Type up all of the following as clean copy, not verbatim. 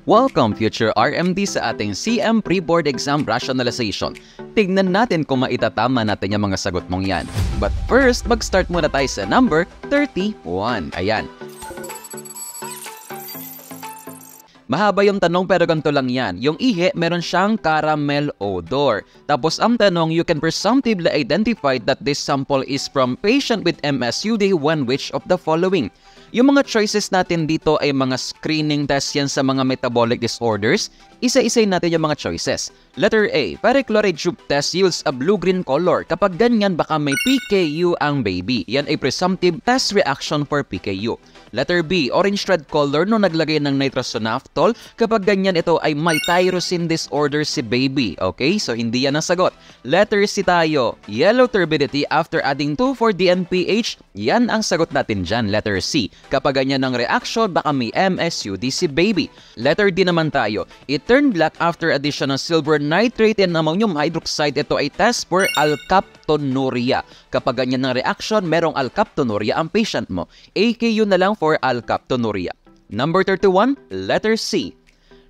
Welcome future RMD sa ating CM Pre-Board Exam Rationalization. Tignan natin kung maitatama natin yung mga sagot mong yan. But first, mag-start muna tayo sa number 31. Ayan. Mahaba yung tanong pero ganito lang yan. Yung ihi, meron siyang caramel odor. Tapos ang tanong, you can presumptively identify that this sample is from patient with MSUD when which of the following? Yung mga choices natin dito ay mga screening test yan sa mga metabolic disorders. Isa-isay natin yung mga choices. Letter A, perichlorate tube test yields a blue-green color. Kapag ganyan, baka may PKU ang baby. Yan ay presumptive test reaction for PKU. Letter B, orange red color nung naglagay ng nitrosonaphthol. Kapag ganyan, ito ay may tyrosine disorder si baby. Okay? So, hindi yan ang sagot. Letter C tayo, yellow turbidity after adding 2,4-DNPH. Yan ang sagot natin dyan. Letter C. Kapag ganyan ang reaction, baka may MSUD si baby. Letter D naman tayo, it turned black after addition ng silver nitrate and ammonium hydroxide. Ito ay test for alkaptonuria. Kapag ganyan ang reaction, merong alkaptonuria ang patient mo. AKU na lang for alkaptonuria. Number 31, letter C.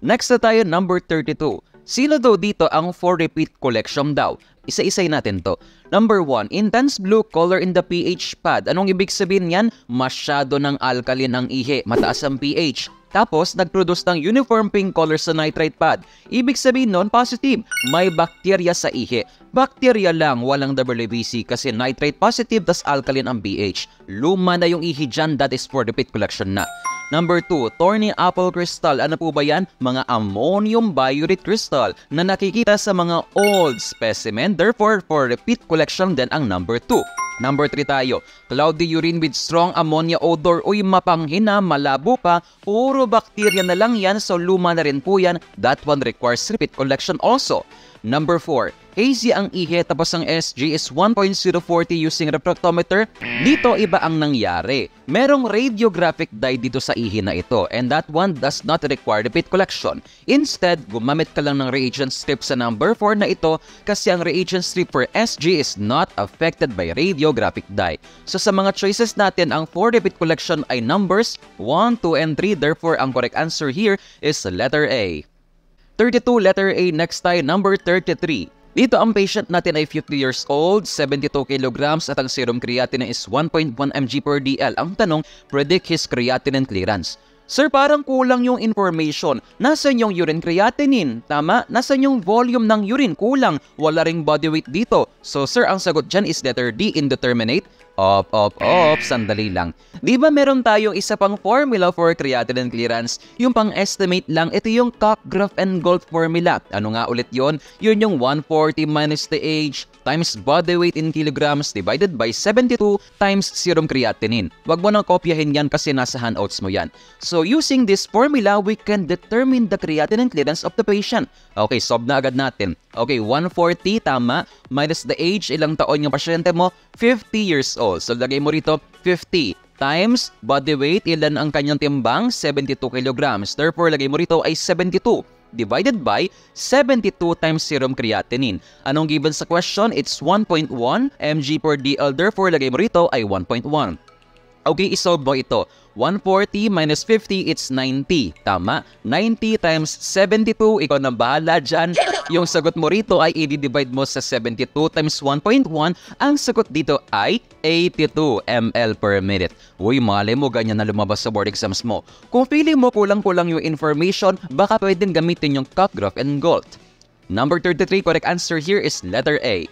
Next na tayo, number 32. Sino daw dito ang for repeat collection daw? Isa-isay natin to. Number 1, intense blue color in the pH pad. Anong ibig sabihin yan? Masyado ng alkaline ang ihi, mataas ang pH. Tapos, nag-produce ng uniform pink color sa nitrate pad. Ibig sabihin nun, positive. May bacteria sa ihi. Bacteria lang, walang WBC kasi nitrate positive, tas alkaline ang pH. Luma na yung ihi dyan, that is for repeat collection na. Number 2, thorny apple crystal. Ano po ba yan? Mga ammonium biuret crystal na nakikita sa mga old specimen. Therefore, for repeat collection din ang number 2. Number 3 tayo, cloudy urine with strong ammonia odor. Uy, mapanghina, malabo pa. Puro bacteria na lang yan, so luma na rin po yan. That one requires repeat collection also. Number 4, hazy ang ihi tapos ang SG is 1.040 using refractometer. Dito iba ang nangyari. Merong radiographic dye dito sa ihi na ito and that one does not require repeat collection. Instead, gumamit ka lang ng reagent strip sa number 4 na ito kasi ang reagent strip for SG is not affected by radiographic dye. So sa mga choices natin, ang 4 repeat collection ay numbers 1, 2, and 3. Therefore, ang correct answer here is letter A. 32, letter A. Next tayo, number 33. Dito ang patient natin ay 50 years old, 72 kilograms at ang serum creatinine is 1.1 mg per dl. Ang tanong, predict his creatinine clearance. Sir, parang kulang yung information. Nasaan yung urine creatinine? Tama? Nasaan yung volume ng urine? Kulang. Wala ring body weight dito. So, sir, ang sagot dyan is letter D, indeterminate. Sandali lang. Di ba meron tayong isa pang formula for creatinine clearance? Yung pang-estimate lang, ito yung Cockgraf and Gault formula. Ano nga ulit yon? Yun yung 140 minus the age times body weight in kilograms divided by 72 times serum creatinine. Wag mo nang kopyahin yan kasi nasa handouts mo yan. So, using this formula, we can determine the creatinine clearance of the patient. Okay, solve na agad natin. Okay, 140, tama. Minus the age, ilang taon yung pasyente mo? 50 years old. So, lagay mo rito, 50 times body weight, ilan ang kanyang timbang? 72 kilograms. Therefore, lagay mo rito ay 72 divided by 72 times serum creatinine. Anong given sa question? It's 1.1 mg per dl. Therefore, lagay mo rito ay 1.1. Okay, isolve mo ito. 140 minus 50, it's 90. Tama? 90 times 72, ikaw na bahala dyan. Yung sagot mo rito ay i-divide mo sa 72 times 1.1. Ang sagot dito ay 82 ml per minute. Uy, malay mo, ganyan na lumabas sa board exams mo. Kung feeling mo kulang-kulang yung information, baka pwedeng gamitin yung Cockgraf and Gault. Number 33, correct answer here is letter A.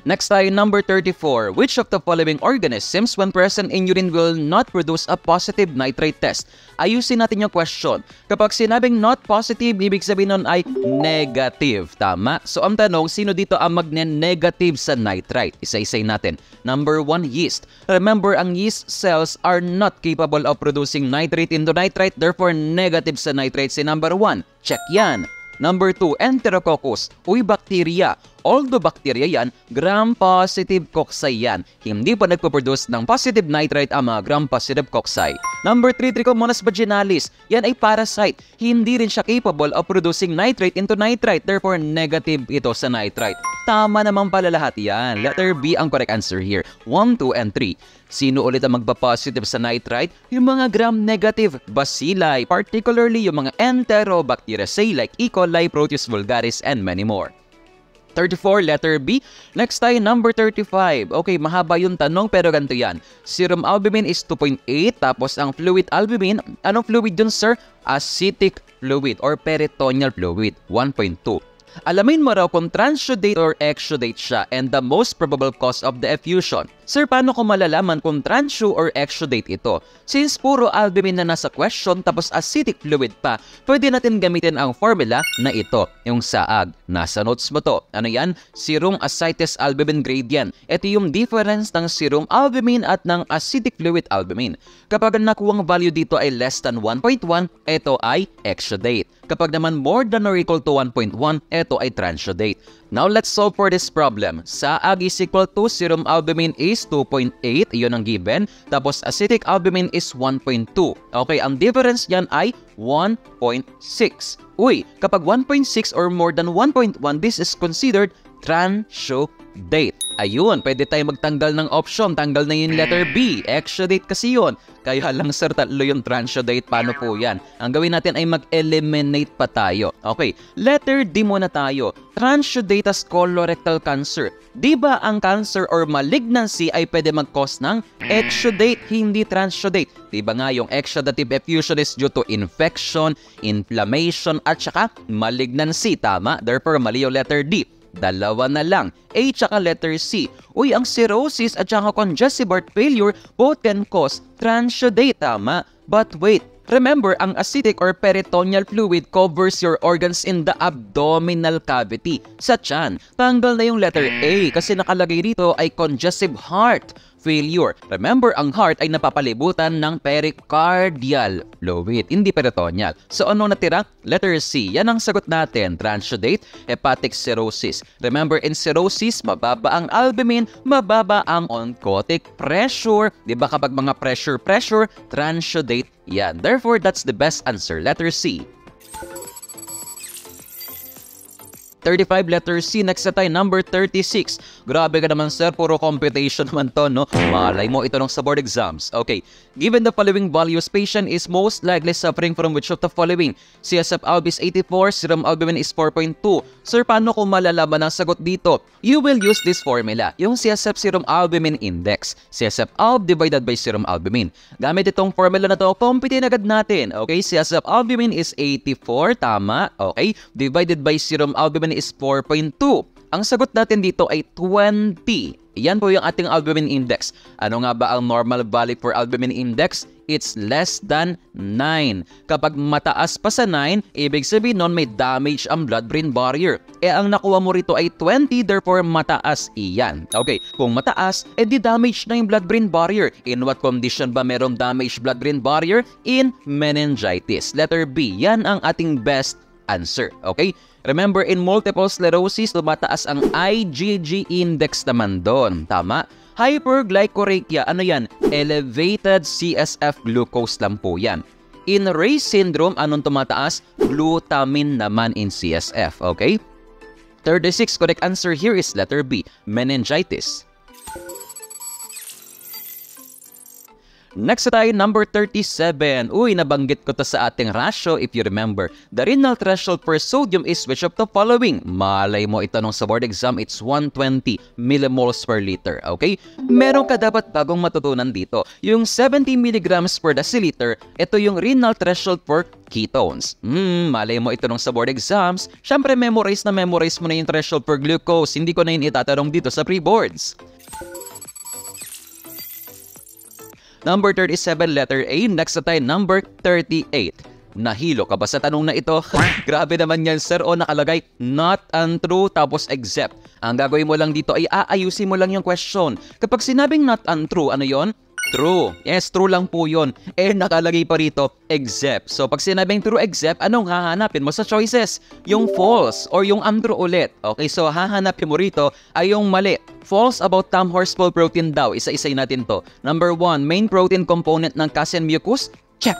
Next tayo, number 34. Which of the following organisms when present in urine will not produce a positive nitrate test? Ayusin natin yung question. Kapag sinabing not positive, ibig sabihin nun ay negative. Tama? So ang tanong, sino dito ang magne-negative sa nitrite? Isa-isay natin. Number 1, yeast. Remember, ang yeast cells are not capable of producing nitrate into nitrite. Therefore, negative sa nitrite si number 1. Check yan. Number 2, Enterococcus. Uy, bacteria. although bacteria yan, gram-positive cocci yan. Hindi pa nagpo-produce ng positive nitrite ang mga gram-positive cocci. Number 3, Trichomonas vaginalis. Yan ay parasite. Hindi rin siya capable of producing nitrate into nitrite. Therefore, negative ito sa nitrite. Tama naman pala lahat yan. Letter B ang correct answer here. 1, 2, and 3. Sino ulit ang magpa-positive sa nitrite? Yung mga gram-negative bacilli, particularly yung mga Enterobacteriaceae like E. coli, Proteus vulgaris, and many more. 34, letter B. Next tayo, number 35. Okay, mahaba yung tanong pero ganito yan. Serum albumin is 2.8, tapos ang fluid albumin, anong fluid dun, sir? Acidic fluid or peritoneal fluid, 1.2. Alamin mo raw kung transudate or exudate siya and the most probable cause of the effusion. Sir, paano ko malalaman kung transu or exudate ito? Since puro albumin na nasa question tapos acidic fluid pa, pwede natin gamitin ang formula na ito, yung saag. Nasa notes mo to. Ano yan? Serum ascites albumin gradient. Ito yung difference ng serum albumin at ng acidic fluid albumin. Kapag ang nakuwang value dito ay less than 1.1, ito ay exudate. Kapag naman more than or equal to 1.1, ito ay transudate. Now, let's solve for this problem. Saag is equal to serum albumin is 2.8, iyon ang given. Tapos, acidic albumin is 1.2. Okay, ang difference yan ay 1.6. Uy, kapag 1.6 or more than 1.1, this is considered transudate. Ayun, pwede tayo magtanggal ng option. Tanggal na yung letter B. Exudate kasi yun. Kaya lang, sir, tatlo yung transudate. Paano po yan? Ang gawin natin ay mag-eliminate pa tayo. Okay, letter D muna tayo. Transudate as colorectal cancer. Diba ang cancer or malignancy ay pwede mag-cause ng exudate, hindi transudate? Diba nga yung exudative effusion is due to infection, inflammation, at saka malignancy. Tama? Therefore, mali yung letter D. Dalawa na lang, A tsaka letter C. Uy, ang cirrhosis at saka congestive heart failure both can cause transudate, tama? But wait, remember, ang acidic or peritoneal fluid covers your organs in the abdominal cavity. Sa tiyan, tanggal na yung letter A kasi nakalagay dito ay congestive heart failure. Remember, ang heart ay napapalibutan ng pericardial fluid, hindi peritoneal. So, ano natira? Letter C. Yan ang sagot natin. Transudate, hepatic cirrhosis. Remember, in cirrhosis, mababa ang albumin, mababa ang oncotic pressure. Diba kapag mga pressure, transudate yan. Therefore, that's the best answer. Letter C. 35, letter C. Next na tayo, number 36. Grabe ka naman, sir. Puro computation naman to, no? Malay mo ito nung sa board exams. Okay. Given the following values, patient is most likely suffering from which of the following? CSF alb is 84, serum albumin is 4.2. Sir, paano ko malalaman ang sagot dito? You will use this formula, yung CSF serum albumin index. CSF alb divided by serum albumin. Gamit itong formula na to, computin agad natin. Okay, CSF albumin is 84, tama. Okay, divided by serum albumin is 4.2. Ang sagot natin dito ay 20. Yan po yung ating albumin index. Ano nga ba ang normal value for albumin index? It's less than 9. Kapag mataas pa sa 9, ibig sabihin nun may damage ang blood-brain barrier. Ang nakuha mo rito ay 20, therefore mataas iyan. Okay, kung mataas, di damage na yung blood-brain barrier. In what condition ba merong damage blood-brain barrier? In meningitis. Letter B, yan ang ating best answer. Okay? Remember, in multiple sclerosis, tumataas ang IgG index naman doon. Tama? Hyperglycorrhea, ano yan? Elevated CSF glucose lang po yan. In Reye syndrome, anong tumataas? Glutamine naman in CSF. Okay? 36, correct answer here is letter B, meningitis. Next tayo, number 37. Uy, nabanggit ko to sa ating ratio if you remember. The renal threshold for sodium is which of the following? Malay mo ito nung sa board exam, it's 120 millimoles per liter. Okay? Meron ka dapat bagong matutunan dito. Yung 70 milligrams per deciliter, ito yung renal threshold for ketones. Malay mo ito nung sa board exams. Syempre, memorize mo na yung threshold for glucose. Hindi ko na yun itatanong dito sa pre-boards. Number 37, letter A. Next na tayo, number 38. Nahilo ka ba sa tanong na ito? Grabe naman yan, sir. O nakalagay, not untrue, tapos except. Ang gagawin mo lang dito ay aayusin mo lang yung question. Kapag sinabing not untrue, ano yon? True. Yes, true lang po yun. Nakalagay pa rito, except. So, pag sinabing true except, anong hahanapin mo sa choices? Yung false or yung untrue ulit. Okay, so hahanapin mo rito ay yung mali. False about Tom Horsfall protein daw. Isa-isay natin to. Number 1, main protein component ng casein mucus? Check.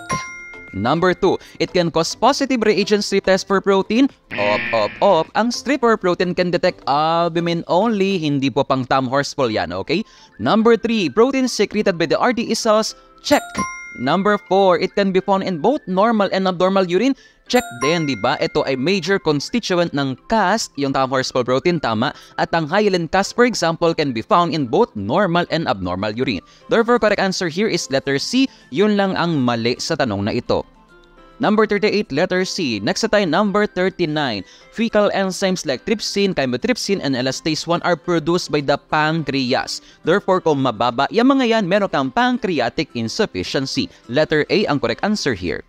Number 2, it can cause positive reagent strip test for protein. Ang strip or protein can detect albumin only, hindi po pang Tom Horsfall yan, okay? Number 3, protein secreted by the RDE cells. Check. Number 4, it can be found in both normal and abnormal urine. Check din, di ba? Ito ay major constituent ng cast, yung Tom Horsfall protein, tama. At ang hyaline cast, for example, can be found in both normal and abnormal urine. Therefore, correct answer here is letter C. Yun lang ang mali sa tanong na ito. Number 38, letter C. Next tayo, number 39. Fecal enzymes like trypsin, chymotrypsin, and elastase 1 are produced by the pancreas. Therefore, kung mababa, yung mga yan, meron kang pancreatic insufficiency. Letter A ang correct answer here.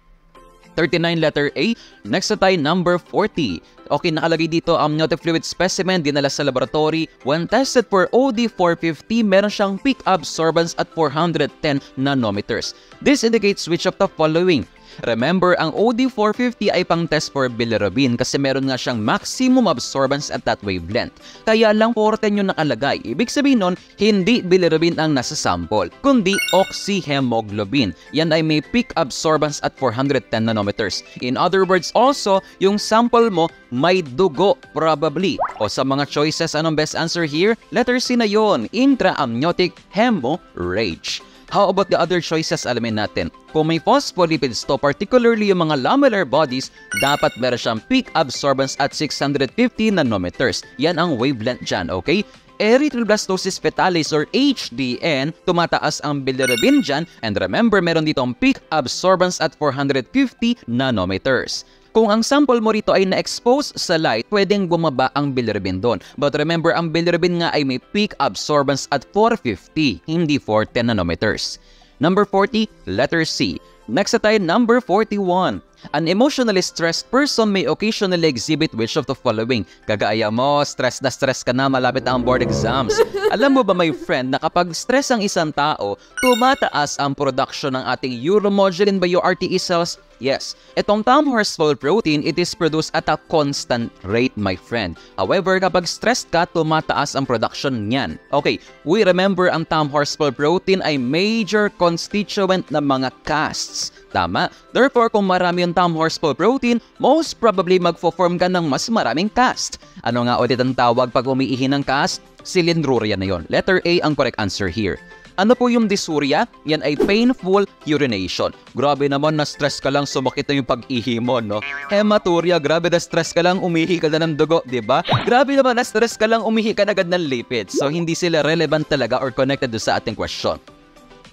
39, letter A. Next na tayo, number 40. Okay, nakalagay dito ang amniotic fluid specimen dinala sa laboratory. When tested for OD450, meron siyang peak absorbance at 410 nanometers. This indicates which of the following? Remember, ang OD450 ay pang test for bilirubin kasi meron nga siyang maximum absorbance at that wavelength. Kaya lang 410 yung nakalagay. Ibig sabihin nun, hindi bilirubin ang nasa sample, kundi oxyhemoglobin. Yan ay may peak absorbance at 410 nanometers. In other words, also, yung sample mo may dugo, probably. O sa mga choices, anong best answer here? Letter C na yun, intraamniotic hemorrhage. How about the other choices? Alamin natin. Kung may phospholipids to, particularly yung mga lamellar bodies, dapat meron siyang peak absorbance at 650 nanometers. Yan ang wavelength dyan, okay? Erythroblastosis fetalis or HDN, tumataas ang bilirubin dyan. And remember, meron ditong peak absorbance at 450 nanometers. Kung ang sample mo rito ay na-expose sa light, pwedeng bumaba ang bilirubin doon. But remember, ang bilirubin nga ay may peak absorbance at 450, hindi 410 nanometers. Number 40, letter C. Next na tayo, number 41. An emotionally stressed person may occasionally exhibit which of the following? Kagaya mo, stress ka na, malapit na ang board exams. Alam mo ba, my friend, na kapag stress ang isang tao, tumataas ang production ng ating uromodulin by your RTE cells? Yes, itong Tom Horsfall protein, it is produced at a constant rate, my friend. However, kapag stressed ka, tumataas ang production niyan. Okay, we remember ang Tom Horsfall protein ay major constituent ng mga casts. Tama? Therefore, kung marami yung Tom Horsfall protein, most probably magfo-form ka ng mas maraming cast. Ano nga ulit ang tawag pag umiihi ng cast? Cylindruria na yon. Letter A ang correct answer here. Ano po yung dysuria? Yan ay painful urination. Grabe naman, na-stress ka lang, sumakit na yung pag-ihi mo, no? Hematuria, grabe na-stress ka lang, umihi ka na ng dugo, diba? Grabe naman, na-stress ka lang, umihi ka na agad ng lipids. So, hindi sila relevant talaga or connected sa ating question.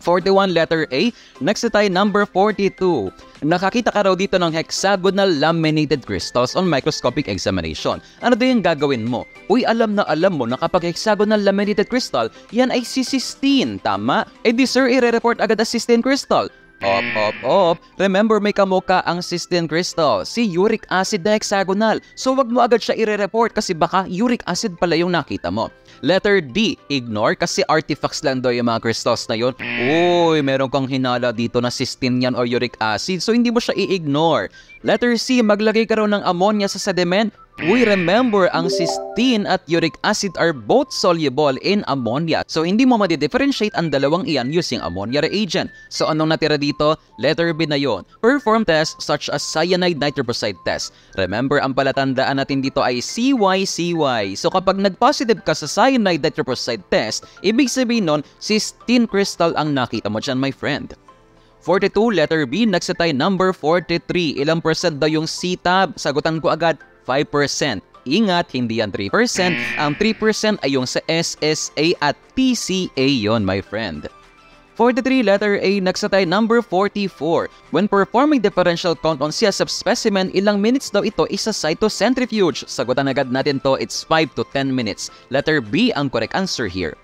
41, letter A. Next na tayo, number 42. Nakakita ka raw dito ng hexagonal laminated crystals on microscopic examination. Ano din yung gagawin mo? Uy, alam mo na kapag hexagonal laminated crystal, yan ay si cystine, tama? Di sir, i-report agad as cystine crystal. Remember, may kamukha ang cystine crystal, si uric acid na hexagonal. So, wag mo agad siya i-report kasi baka uric acid pala yung nakita mo. Letter D, ignore kasi artifacts lang daw yung mga crystals na yun. Uy, meron kang hinala dito na cystine yan or uric acid, so hindi mo siya i-ignore. Letter C, maglagay ka raw ng ammonia sa sediment. We remember, ang cystine at uric acid are both soluble in ammonia. So, hindi mo ma-differentiate ang dalawang iyan using ammonia reagent. So, anong natira dito? Letter B na yon. Perform tests such as cyanide nitroprusside test. Remember, ang palatandaan natin dito ay CY. So, kapag nag-positive ka sa cyanide nitroprusside test, ibig sabihin nun, cystine crystal ang nakita mo dyan, my friend. 42, letter B. Next na tayo, number 43. Ilang percent daw yung CTAB? Sagutan ko agad, 5%. Ingat, hindi yan 3%. Ang 3% ay yung sa SSA at PCA yon, my friend. 43, letter A. Next na tayo, number 44. When performing differential count on CSF specimen, ilang minutes daw ito isa cytocentrifuge? Sagutan agad natin to, it's 5 to 10 minutes. Letter B ang correct answer here.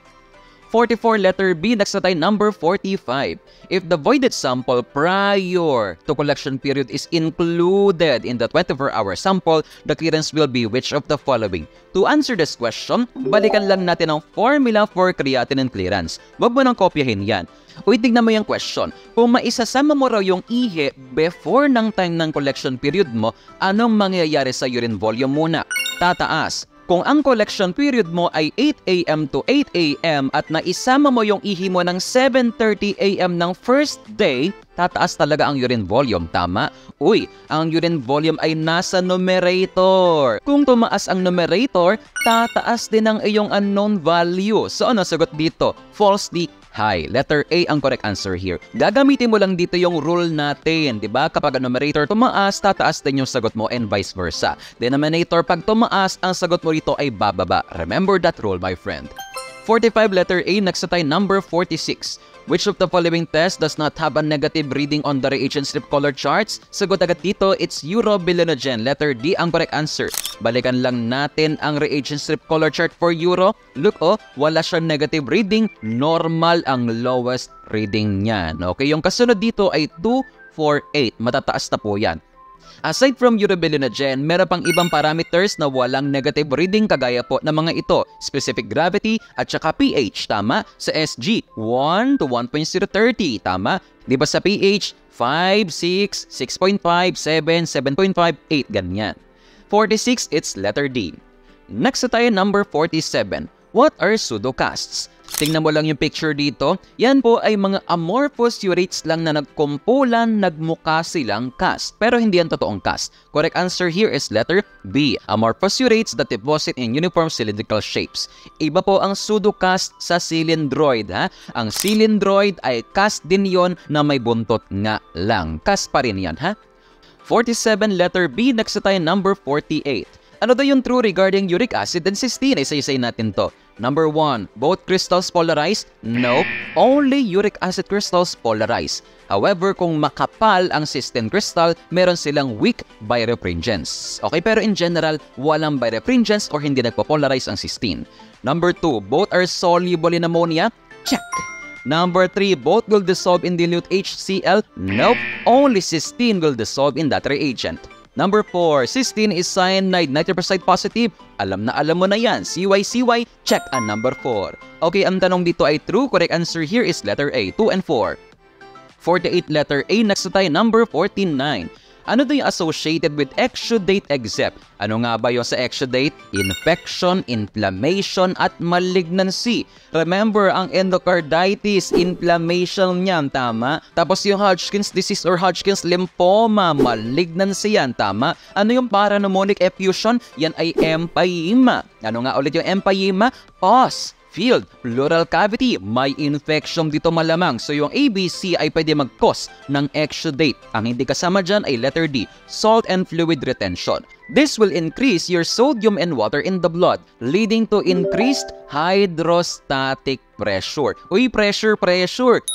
44 letter B, next na tayo number 45. If the voided sample prior to collection period is included in the 24-hour sample, the clearance will be which of the following? To answer this question, balikan lang natin ang formula for creatinine clearance. Huwag mo nang kopyahin yan. Uy, tignan mo yung question. Kung maisasama mo raw yung ihi before ng time ng collection period mo, anong mangyayari sa urine volume muna? Tataas. Kung ang collection period mo ay 8 a.m. to 8 a.m. at naisama mo yung ihi mo ng 7:30 a.m. ng first day, tataas talaga ang urine volume, tama? Uy, ang urine volume ay nasa numerator. Kung tumaas ang numerator, tataas din ang iyong unknown value. So ano sagot dito? Falsely high. Letter A ang correct answer here. Gagamitin mo lang dito yung rule natin, 'di ba? Kapag ang numerator tumaas, tataas din yung sagot mo and vice versa. Denominator, pag tumaas, ang sagot mo dito ay bababa. Remember that rule, my friend. 45 letter A, next tayo number 46. Which of the following tests does not have a negative reading on the reagent strip color charts? Sagot agad dito, it's urobilinogen. Letter D ang correct answer. Balikan lang natin ang reagent strip color chart for uro. Look, wala siyang negative reading. Normal ang lowest reading niyan. Okay, yung kasunod dito ay 248. Matataas na po yan. Aside from urobilinogen, meron pang ibang parameters na walang negative reading kagaya po ng mga ito. Specific gravity at saka pH, tama? Sa SG, 1 to 1.030, tama? Di ba sa pH, 5, 6, 6.5, 7, 7.5, 8, ganyan. 46, it's letter D. Next na tayo, number 47. What are pseudocasts? Tingnan mo lang yung picture dito. Yan po ay mga amorphous urates lang na nagkumpulan, nagmukha silang cast. Pero hindi yan totoong cast. Correct answer here is letter B. Amorphous urates that deposit in uniform cylindrical shapes. Iba po ang pseudocast sa cylindroid. Ang cylindroid ay cast din yon na may buntot nga lang. Cast pa rin yan, ha? 47 letter B. Next na tayo number 48. Ano daw yung true regarding uric acid and cysteine? Isa-isay natin to. Number 1, both crystals polarized? Nope. Only uric acid crystals polarized. However, kung makapal ang cysteine crystal, meron silang weak birefringence. Okay, pero in general, walang birefringence or hindi nagpo-polarize ang cysteine. Number 2, both are soluble in ammonia? Check. Number 3, both will dissolve in dilute HCl? Nope. Only cysteine will dissolve in that reagent. Number 4, cysteine is cyanide 90% positive. Alam mo na yan. CY, check ang number 4. Okay, ang tanong dito ay true. Correct answer here is letter A, 2 and 4. 48 letter A, next na tayo, number 49. Ano daw yung associated with exudate except? Ano nga ba yung sa exudate? Infection, inflammation, at malignancy. Remember, ang endocarditis, inflammation niyan, tama? Tapos yung Hodgkin's disease or Hodgkin's lymphoma, malignancy yan, tama? Ano yung parapneumonic effusion? Yan ay empyema. Ano nga ulit yung empyema? Pus. Field, pleural cavity, may infection dito malamang. So yung ABC ay pwede mag-cause ng exudate. Ang hindi kasama dyan ay letter D, salt and fluid retention. This will increase your sodium and water in the blood, leading to increased hydrostatic pressure. Uy, pressure.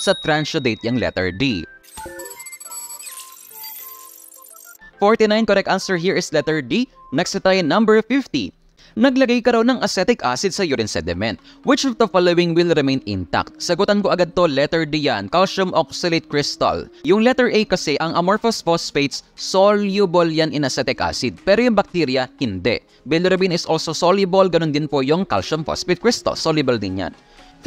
Sa transudate yung letter D. 49, correct answer here is letter D. Next na tayo, number 50. Naglagay ka raw ng acetic acid sa urine sediment. Which of the following will remain intact? Sagutan ko agad to, letter D yan, calcium oxalate crystal. Yung letter A kasi, ang amorphous phosphates, soluble yan in acetic acid. Pero yung bacteria, hindi. Bilirubin is also soluble, ganun din po yung calcium phosphate crystal. Soluble din yan.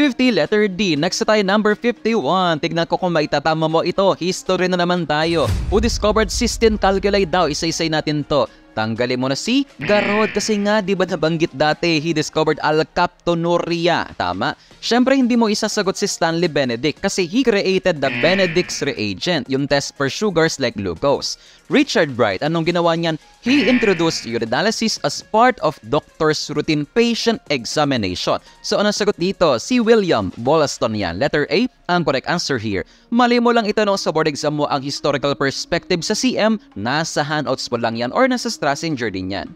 50, letter D. Next na tayo, number 51. Tignan ko kung maitatama mo ito. History na naman tayo. Who discovered cysteine calculi daw? Isa-isay natin to. Tanggalin mo na si Garrod kasi nga, di ba nabanggit dati, he discovered alkaptonuria. Tama? Siyempre, hindi mo isasagot si Stanley Benedict kasi he created the Benedict's reagent, yung test for sugars like glucose. Richard Bright, anong ginawa niyan? He introduced urinalysis as part of doctor's routine patient examination. So, anong sagot dito? Si William Wollaston yan. Letter A, ang correct answer here. Mali mo lang itanong sa board exam mo ang historical perspective sa CM, nasa handouts mo lang yan or nasa Strassenger din yan.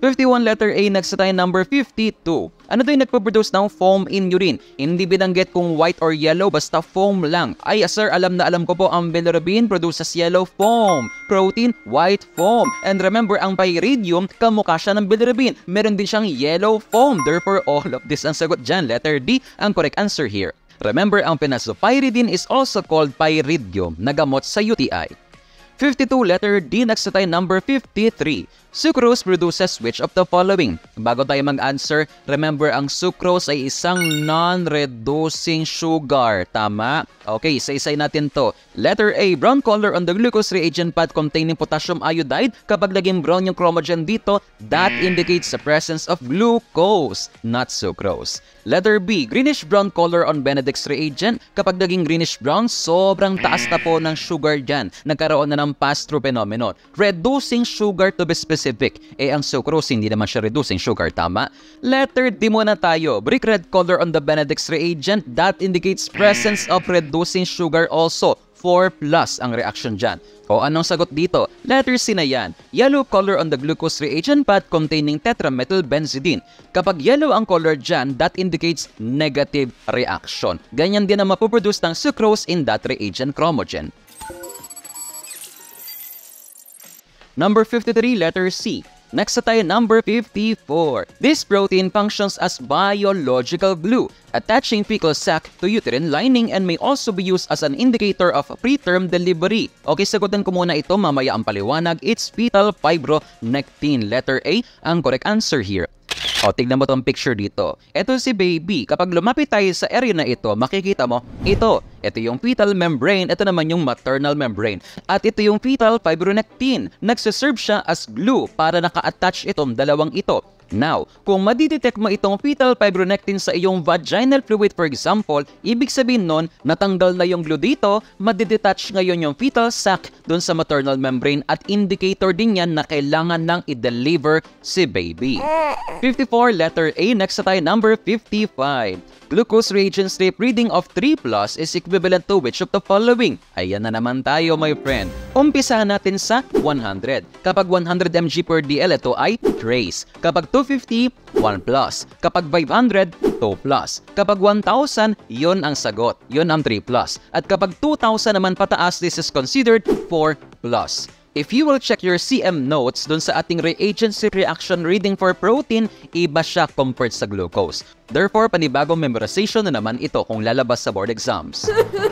51 letter A, next tayo number 52. Ano daw yung nagpo-produce ng foam in urine? Hindi binanggit kung white or yellow, basta foam lang. Ay, sir, alam na alam ko po, ang bilirubin produces yellow foam. Protein, white foam. And remember, ang pyridium, kamukha siya ng bilirubin. Meron din siyang yellow foam. Therefore, all of this ang sagot dyan. Letter D, ang correct answer here. Remember, ang phenazopyridine is also called pyridium na gamot sa UTI. 52 letter D, next tayo number 53. Sucrose produces which of the following? Bago tayo mag-answer, remember ang sucrose ay isang non-reducing sugar. Tama? Okay, isa-isay natin to. Letter A, brown color on the glucose reagent pad containing potassium iodide. Kapag naging brown yung chromogen dito, that indicates the presence of glucose, not sucrose. Letter B, greenish-brown color on Benedict's reagent. Kapag naging greenish-brown, sobrang taas na po ng sugar dyan. Nagkaroon na ng pass-through phenomenon. Reducing sugar to be specific. Ang sucrose, hindi naman siya reducing sugar, tama? Letter D muna tayo. Brick red color on the Benedict's reagent. That indicates presence of reducing sugar also. 4+ ang reaction dyan. O anong sagot dito? Letter C na yan. Yellow color on the glucose reagent pad containing tetramethylbenzidine. Kapag yellow ang color dyan, that indicates negative reaction. Ganyan din ang mapuproduce ng sucrose in that reagent chromogen. Number 53, letter C. Next tayo, number 54. This protein functions as biological glue, attaching fecal sac to uterine lining and may also be used as an indicator of preterm delivery. Okay, sagutin ko muna ito, mamaya ang paliwanag. It's fetal fibronectin. Letter A, ang correct answer here. O, tignan mo tong picture dito. Ito si baby. Kapag lumapit tayo sa area na ito, makikita mo, ito yung fetal membrane, ito naman yung maternal membrane. At ito yung fetal fibronectin. Nagsiserve siya as glue para naka-attach itong dalawang ito. Now, kung madidetect mo itong fetal fibronectin sa iyong vaginal fluid for example, ibig sabihin nun, natanggal na yung glue dito, madidetach ngayon yung fetal sac dun sa maternal membrane at indicator din yan na kailangan nang i-deliver si baby. 54, letter A, next tayo number 55. Glucose reagent strip reading of 3+ is equivalent to which of the following? Ayan na naman tayo, my friend. Umpisahan natin sa 100. Kapag 100 mg per dl, ito ay trace. Kapag 250, 1+. Kapag 500, 2+. Kapag 1,000, yun ang sagot. Yun ang 3+. At kapag 2,000 naman pataas, this is considered 4+. If you will check your CM notes dun sa ating reagent strip reaction reading for protein, iba siya compared sa glucose. Therefore, panibagong memorization na naman ito kung lalabas sa board exams.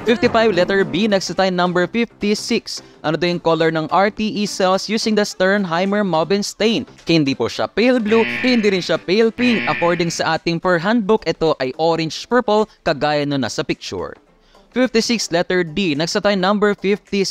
55, letter B, next tayo number 56. Ano daw yung color ng RTE cells using the Sternheimer-Mobin stain? Hindi po siya pale blue, hindi rin siya pale pink. According sa ating per handbook, ito ay orange-purple, kagaya na nasa picture. 56, letter D. Next tayo number 57.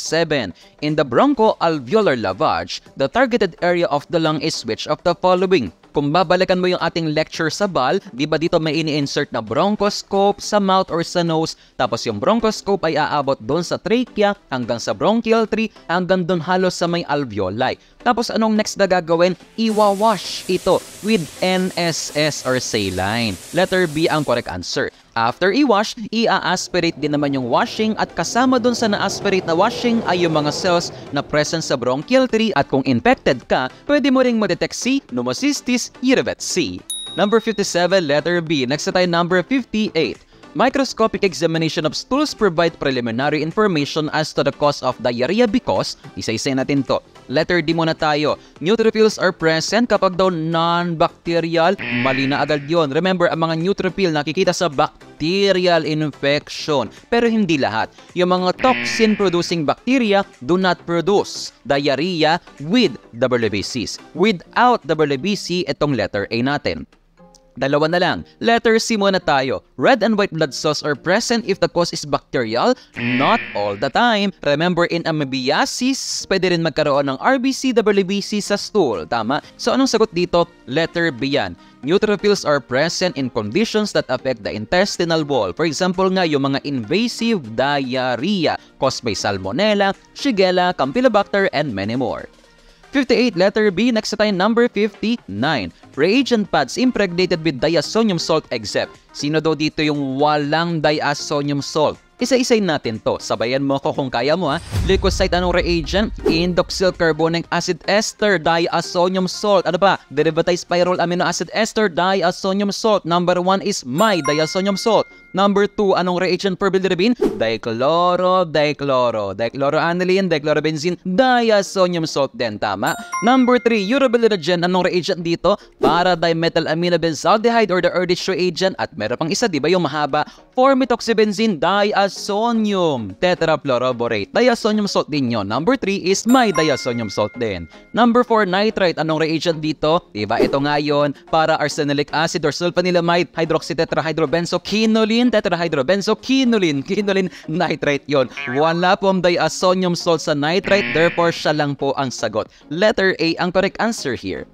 In the bronchoalveolar lavage, the targeted area of the lung is which of the following? Kung babalikan mo yung ating lecture sa BAL, di ba dito may ini-insert na bronchoscope sa mouth or sa nose, tapos yung bronchoscope ay aabot doon sa trachea hanggang sa bronchial tree hanggang doon halos sa may alveoli. Tapos anong next na gagawin? Iwawash ito with NSS or saline. Letter B ang correct answer. After i-wash, i-aspirate din naman yung washing at kasama dun sa na-aspirate na washing ay yung mga cells na present sa bronchial tree at kung infected ka, pwede mo ring ma-detect si Pneumocystis jirovecii. Number 57, letter B. Next na tayo number 58. Microscopic examination of stools provide preliminary information as to the cause of diarrhea because, isa-isa natin to. Letter D muna tayo. Neutrophils are present kapag daw non-bacterial, mali na agad yun. Remember, ang mga neutrophil nakikita sa bacterial infection. Pero hindi lahat. Yung mga toxin-producing bacteria do not produce diarrhea with WBCs. Without WBC, itong letter A natin. Dalawa na lang. Letter C muna tayo. Red and white blood cells are present if the cause is bacterial, not all the time. Remember, in amoebiasis, pwede rin magkaroon ng RBC, WBC sa stool. Tama? So, anong sagot dito? Letter B yan. Neutrophils are present in conditions that affect the intestinal wall. For example nga, yung mga invasive diarrhea caused by Salmonella, Shigella, Campylobacter, and many more. 58, letter B. Next tayo number 59. Reagent pads impregnated with diazonium salt except. Sino daw dito yung walang diazonium salt? Isa-isayin natin to. Sabayan mo ako kung kaya mo ha. Leukocyte, anong reagent? Indoxyl carbonic acid ester, diazonium salt. Ano ba? Derivatized pyrrole amino acid ester, diazonium salt. Number 1 is my diazonium salt. Number 2, anong reagent for bilirubin? Dichloroaniline, dichlorobenzene, diazonium salt din. Tama. Number 3, urobilinogen. Anong reagent dito? Para dimethylaminobenzoaldehyde or the Erdős reagent. At meron pang isa, di ba yung mahaba? Formetoxybenzene, diazonium tetrafluoroborate. Diazonium salt din yun. Number 3 is my diazonium salt din. Number 4, nitrite. Anong reagent dito? Diba ito nga yun? Para arsenic acid or sulfanilamide, hydroxytetrahydrobenzoquinolene, tetrahydrobenzoquinolene, quinolene, nitrite yon. Wala pong diazonium salt sa nitrite, therefore siya lang po ang sagot. Letter A ang correct answer here.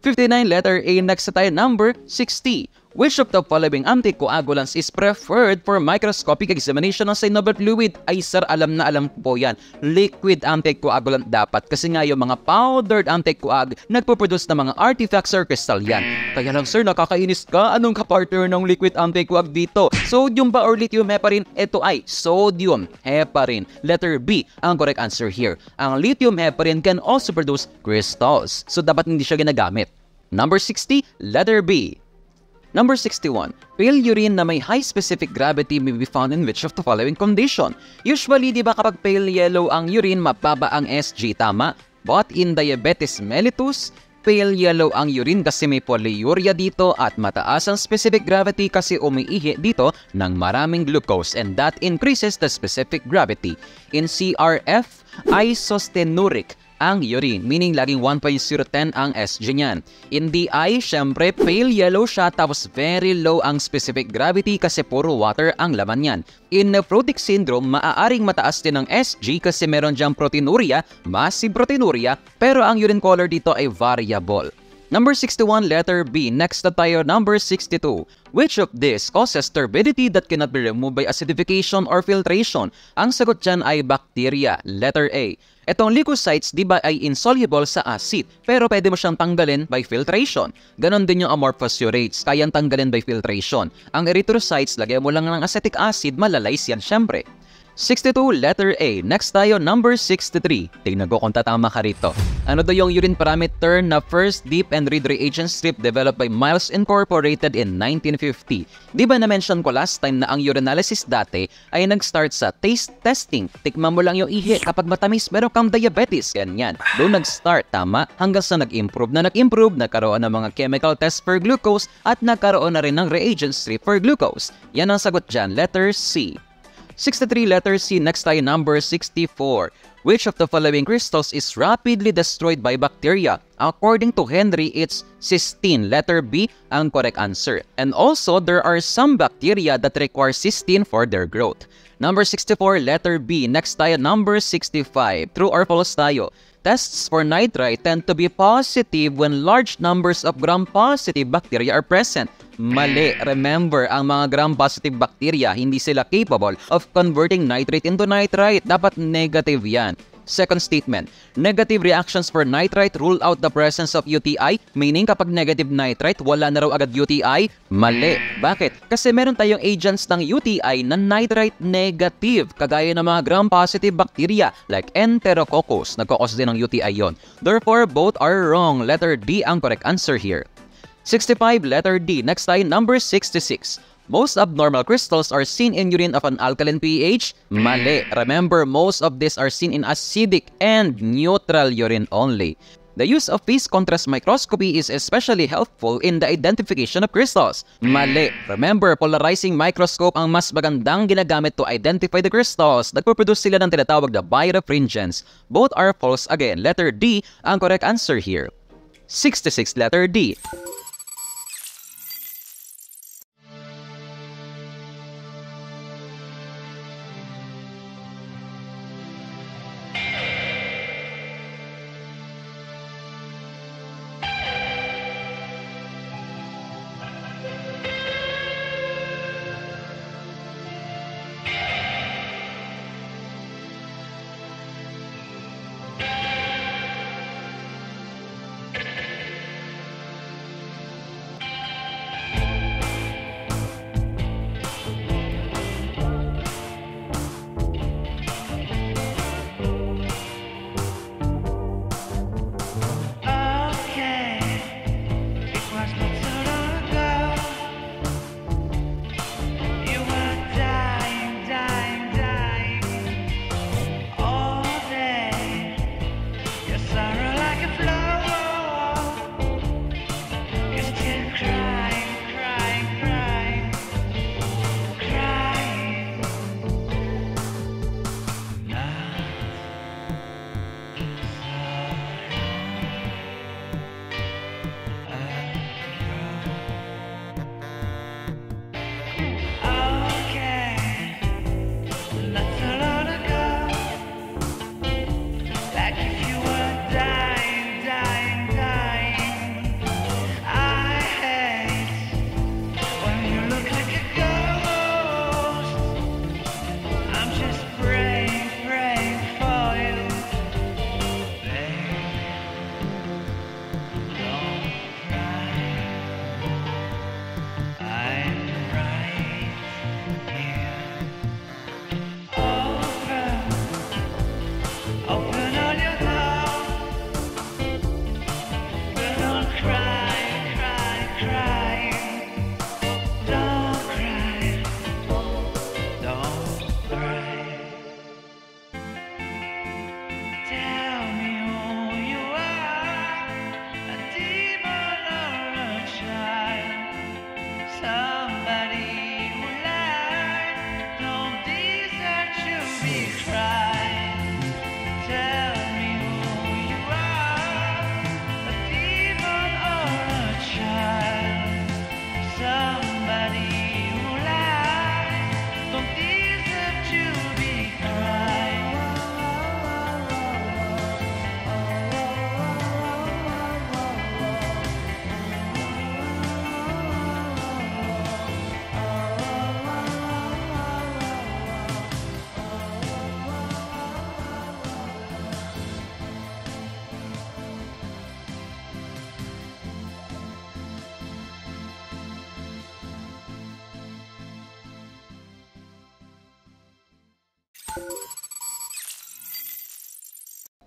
59, letter A. Next tayo, number 60. Which of the following anticoagulants is preferred for microscopic examination ng synovial fluid? Ay sir, alam na alam po yan. Liquid anticoagulant dapat. Kasi nga yung mga powdered anticoag, nagpo-produce ng mga artifacts or crystal yan. Kaya lang sir, nakakainis ka. Anong kapartner ng liquid anticoag dito? Sodium ba or lithium heparin? Ito ay sodium heparin. Letter B ang correct answer here. Ang lithium heparin can also produce crystals. So dapat hindi siya ginagamit. Number 60, letter B. Number 61, pale urine na may high specific gravity may be found in which of the following condition? Usually, di ba kapag pale yellow ang urine, mababa ang SG, tama? But in diabetes mellitus, pale yellow ang urine kasi may polyuria dito at mataas ang specific gravity kasi umiihi dito ng maraming glucose and that increases the specific gravity. In CRF, isostenuric ang urine, meaning laging 1.010 ang SG niyan. In DI, syempre pale yellow siya tapos very low ang specific gravity kasi puro water ang laman niyan. In nephrotic syndrome, maaaring mataas din ang SG kasi meron diyang proteinuria, massive proteinuria, pero ang urine color dito ay variable. Number 61, letter B. Next na tayo, number 62. Which of this causes turbidity that cannot be removed by acidification or filtration? Ang sagot dyan ay bacteria. Letter A. Etong leukocytes, di ba ay insoluble sa acid, pero pwede mo siyang tanggalin by filtration. Ganon din yung amorphous urates, kayang tanggalin by filtration. Ang erythrocytes, lagyan mo lang ng acetic acid, malalays yan syempre. 62, letter A. Next tayo, number 63. Tingnan ko kung tatama ka rito. Ano daw yung urine parameter na first deep and read reagent strip developed by Miles Incorporated in 1950? Di ba na-mention ko last time na ang urinalysis dati ay nag-start sa taste testing. Tikman mo lang yung ihi. Kapag matamis, meron kang diabetes. Ganyan. Doon nag-start, tama? Hanggang sa nag-improve, nagkaroon ng mga chemical test for glucose at nagkaroon na rin ng reagent strip for glucose. Yan ang sagot dyan. Letter C. 63, letter C. Next tayo, number 64. Which of the following crystals is rapidly destroyed by bacteria? According to Henry, it's cysteine. Letter B ang correct answer. And also, there are some bacteria that require cysteine for their growth. Number 64, letter B. Next tayo, number 65. True or false tayo? Tests for nitrite tend to be positive when large numbers of gram-positive bacteria are present. Mali. Remember, ang mga gram-positive bacteria, hindi sila capable of converting nitrate into nitrite. Dapat negative yan. Second statement, negative reactions for nitrite rule out the presence of UTI, meaning kapag negative nitrite, wala na raw agad UTI. Mali. Bakit? Kasi meron tayong agents ng UTI na nitrite negative, kagaya ng mga gram-positive bacteria like Enterococcus. Nagkakos din ng UTI yon. Therefore, both are wrong. Letter D ang correct answer here. 65, letter D. Next tayo, number 66. Most abnormal crystals are seen in urine of an alkaline pH. Mali. Remember, most of these are seen in acidic and neutral urine only. The use of phase contrast microscopy is especially helpful in the identification of crystals. Mali. Remember, polarizing microscope ang mas magandang ginagamit to identify the crystals. Nagpo-produce sila ng tinatawag na birefringence. Both are false again. Letter D ang correct answer here. 66, letter D.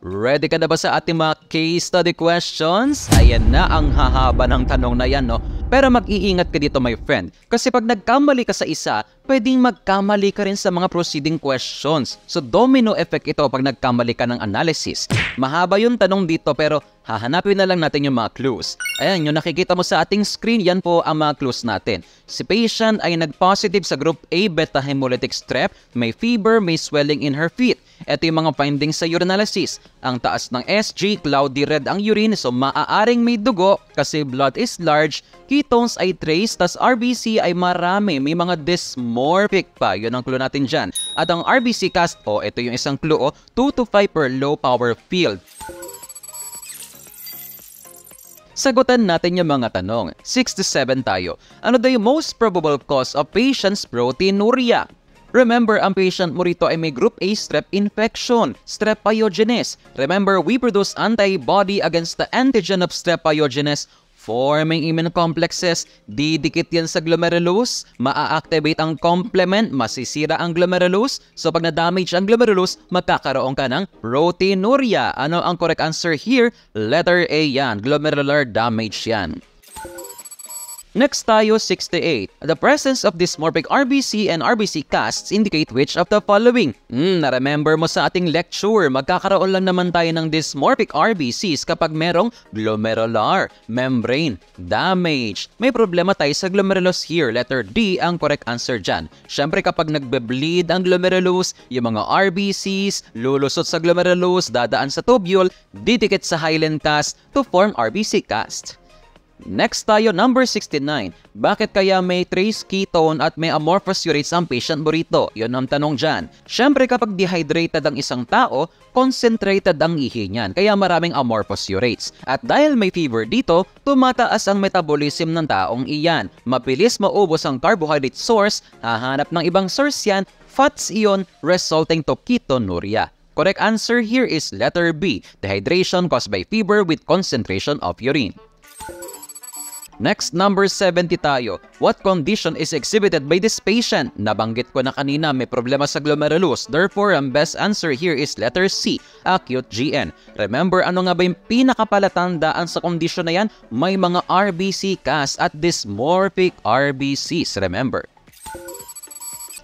Ready ka na ba sa ating mga case study questions? Ayan na ang hahaba ng tanong na yan, no? Pero mag-iingat ka dito, my friend. Kasi pag nagkamali ka sa isa, pwedeng magkamali ka rin sa mga preceding questions. So domino effect ito pag nagkamali ka ng analysis. Mahaba yung tanong dito pero hahanapin na lang natin yung mga clues. Ayan, yung nakikita mo sa ating screen, yan po ang mga clues natin. Si patient ay nag-positive sa group A beta hemolytic strep, may fever, may swelling in her feet. Ito yung mga findings sa urinalysis. Ang taas ng SG, cloudy red ang urine, so maaaring may dugo kasi blood is large, ketones ay trace, tas RBC ay marami, may mga dysmorphic pa. Yun ang clue natin dyan. At ang RBC cast, ito yung isang clue, 2 to 5 per low power field. Sagutan natin yung mga tanong. 6 to 7 tayo. Ano daw yung most probable cause of patient's proteinuria? Remember, ang patient mo rito ay may group A strep infection, strep pyogenes. Remember, we produce antibody against the antigen of strep pyogenes, forming immune complexes. Didikit yan sa glomerulus, maa-activate ang complement, masisira ang glomerulus. So pag na-damage ang glomerulus, magkakaroon ka ng proteinuria. Ano ang correct answer here? Letter A yan, glomerular damage yan. Next tayo, 68. The presence of dysmorphic RBC and RBC casts indicate which of the following? Na-remember mo sa ating lecture, magkakaroon lang naman tayo ng dysmorphic RBCs kapag merong glomerular membrane damage. May problema tayo sa glomerulus here. Letter D ang correct answer dyan. Siyempre kapag nagbe-bleed ang glomerulus, yung mga RBCs lulusot sa glomerulus, dadaan sa tubule, didikit sa hyaline cast to form RBC cast. Next tayo, number 69. Bakit kaya may trace ketone at may amorphous urates ang patient mo rito? Yun ang tanong dyan. Siyempre kapag dehydrated ang isang tao, concentrated ang ihi niyan, kaya maraming amorphous urates. At dahil may fever dito, tumataas ang metabolism ng taong iyan. Mabilis maubos ang carbohydrate source, hahanap ng ibang source yan, fats iyon, resulting to ketonuria. Correct answer here is letter B, dehydration caused by fever with concentration of urine. Next, number 70 tayo. What condition is exhibited by this patient? Nabanggit ko na kanina, may problema sa glomerulus. Therefore, ang best answer here is letter C, acute GN. Remember, ano nga ba yung pinakapalatandaan sa kondisyon na yan? May mga RBC cast at dysmorphic RBCs. Remember.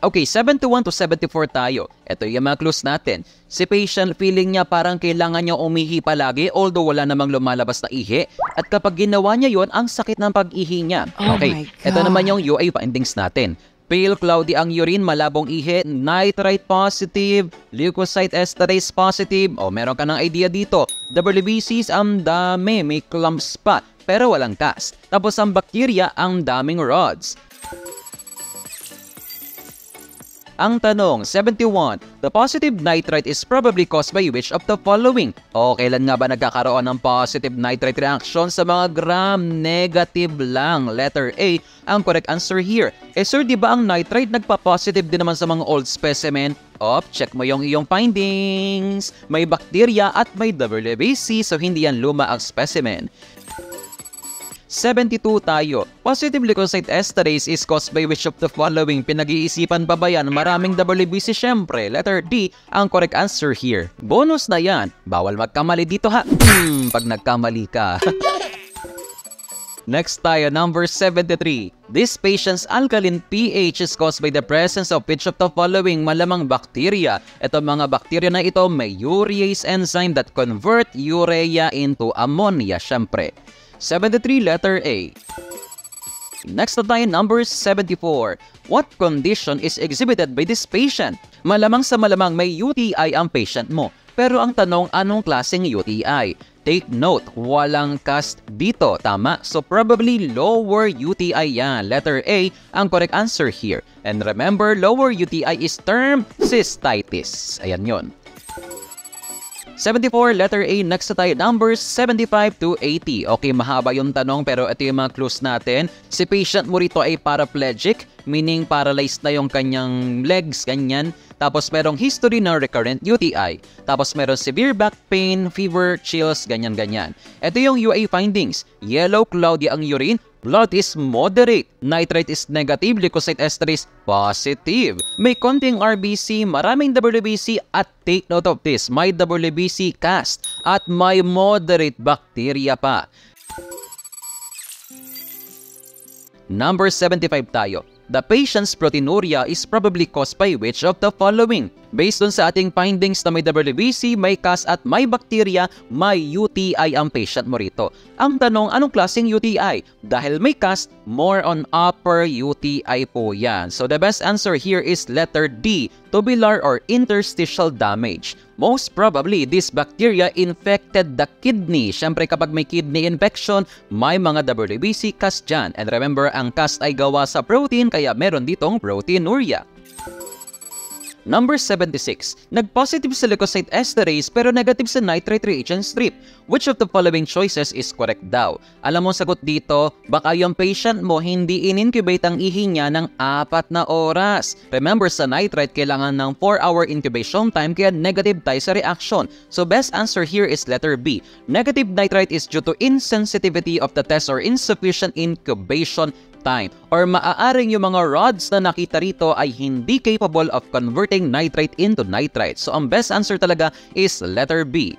Okay, 71 to 74 tayo. Ito yung mga clues natin. Si patient, feeling niya parang kailangan niya umihi palagi although wala namang lumalabas na ihi. At kapag ginawa niya yon, ang sakit ng pag-ihi niya. Okay, ito naman yung UA findings natin. Pale cloudy ang urine, malabong ihi, nitrite positive, leukocyte esterase positive. Meron ka ng idea dito. WBCs ang dami, may clumps pa, pero walang cast. Tapos ang bacteria, ang daming rods. Ang tanong, 71. The positive nitrite is probably caused by which of the following? Kailan nga ba nagkakaroon ng positive nitrite reaction sa mga gram? Negative lang. Letter A ang correct answer here. Sir, di ba ang nitrite nagpa-positive din naman sa mga old specimen? Check mo yung iyong findings. May bacteria at may WBC, so hindi yan luma ang specimen. 72 tayo. Positive leukocyte esterase is caused by which of the following? Pinag-iisipan pa ba yan? Maraming WBC syempre. Letter D ang correct answer here. Bonus na yan. Bawal magkamali dito ha. Pag nagkamali ka. Next tayo, number 73. This patient's alkaline pH is caused by the presence of which of the following? Malamang bacteria. Ito mga bacteria na ito may urease enzyme that convert urea into ammonia syempre. 73, letter A. Next na tayo, number 74. What condition is exhibited by this patient? Malamang sa malamang may UTI ang patient mo. Pero ang tanong, anong klaseng UTI? Take note, walang cast dito, tama? So probably lower UTI yan. Letter A ang correct answer here. And remember, lower UTI is term cystitis. Ayan yon. 74, letter A. Next na tayo, numbers 75 to 80. Okay, mahaba yung tanong pero ito yung mga clues natin. Si patient mo rito ay paraplegic, meaning paralyzed na yung kanyang legs, ganyan. Tapos merong history ng recurrent UTI. Tapos meron severe back pain, fever, chills, ganyan-ganyan. Ito yung UA findings. Yellow, cloudy ang urine, blood is moderate, nitrite is negative, leukocyte esterase positive. May konting RBC, maraming WBC at take note of this, may WBC cast at may moderate bacteria pa. Number 75 tayo. The patient's proteinuria is probably caused by which of the following? Based on sa ating findings na may WBC, may CAS at may bacteria, may UTI ang patient mo rito. Ang tanong, anong klaseng UTI? Dahil may CAS, more on upper UTI po yan. So the best answer here is letter D, tubular or interstitial damage. Most probably, this bacteria infected the kidney. Siyempre kapag may kidney infection, may mga WBC CAS dyan. And remember, ang CAS ay gawa sa protein, kaya meron ditong proteinuria. Number 76. Nag-positive sa leukocyte esterase pero negative sa nitrite reagent strip. Which of the following choices is correct daw? Alam mo sagot dito, baka yung patient mo hindi in-incubate ang ihi niya ng 4 na oras. Remember sa nitrite kailangan ng 4-hour incubation time kaya negative tayo sa reaction. So best answer here is letter B. Negative nitrite is due to insensitivity of the test or insufficient incubation time, or maaaring yung mga rods na nakita rito ay hindi capable of converting nitrite into nitrite. So ang best answer talaga is letter B.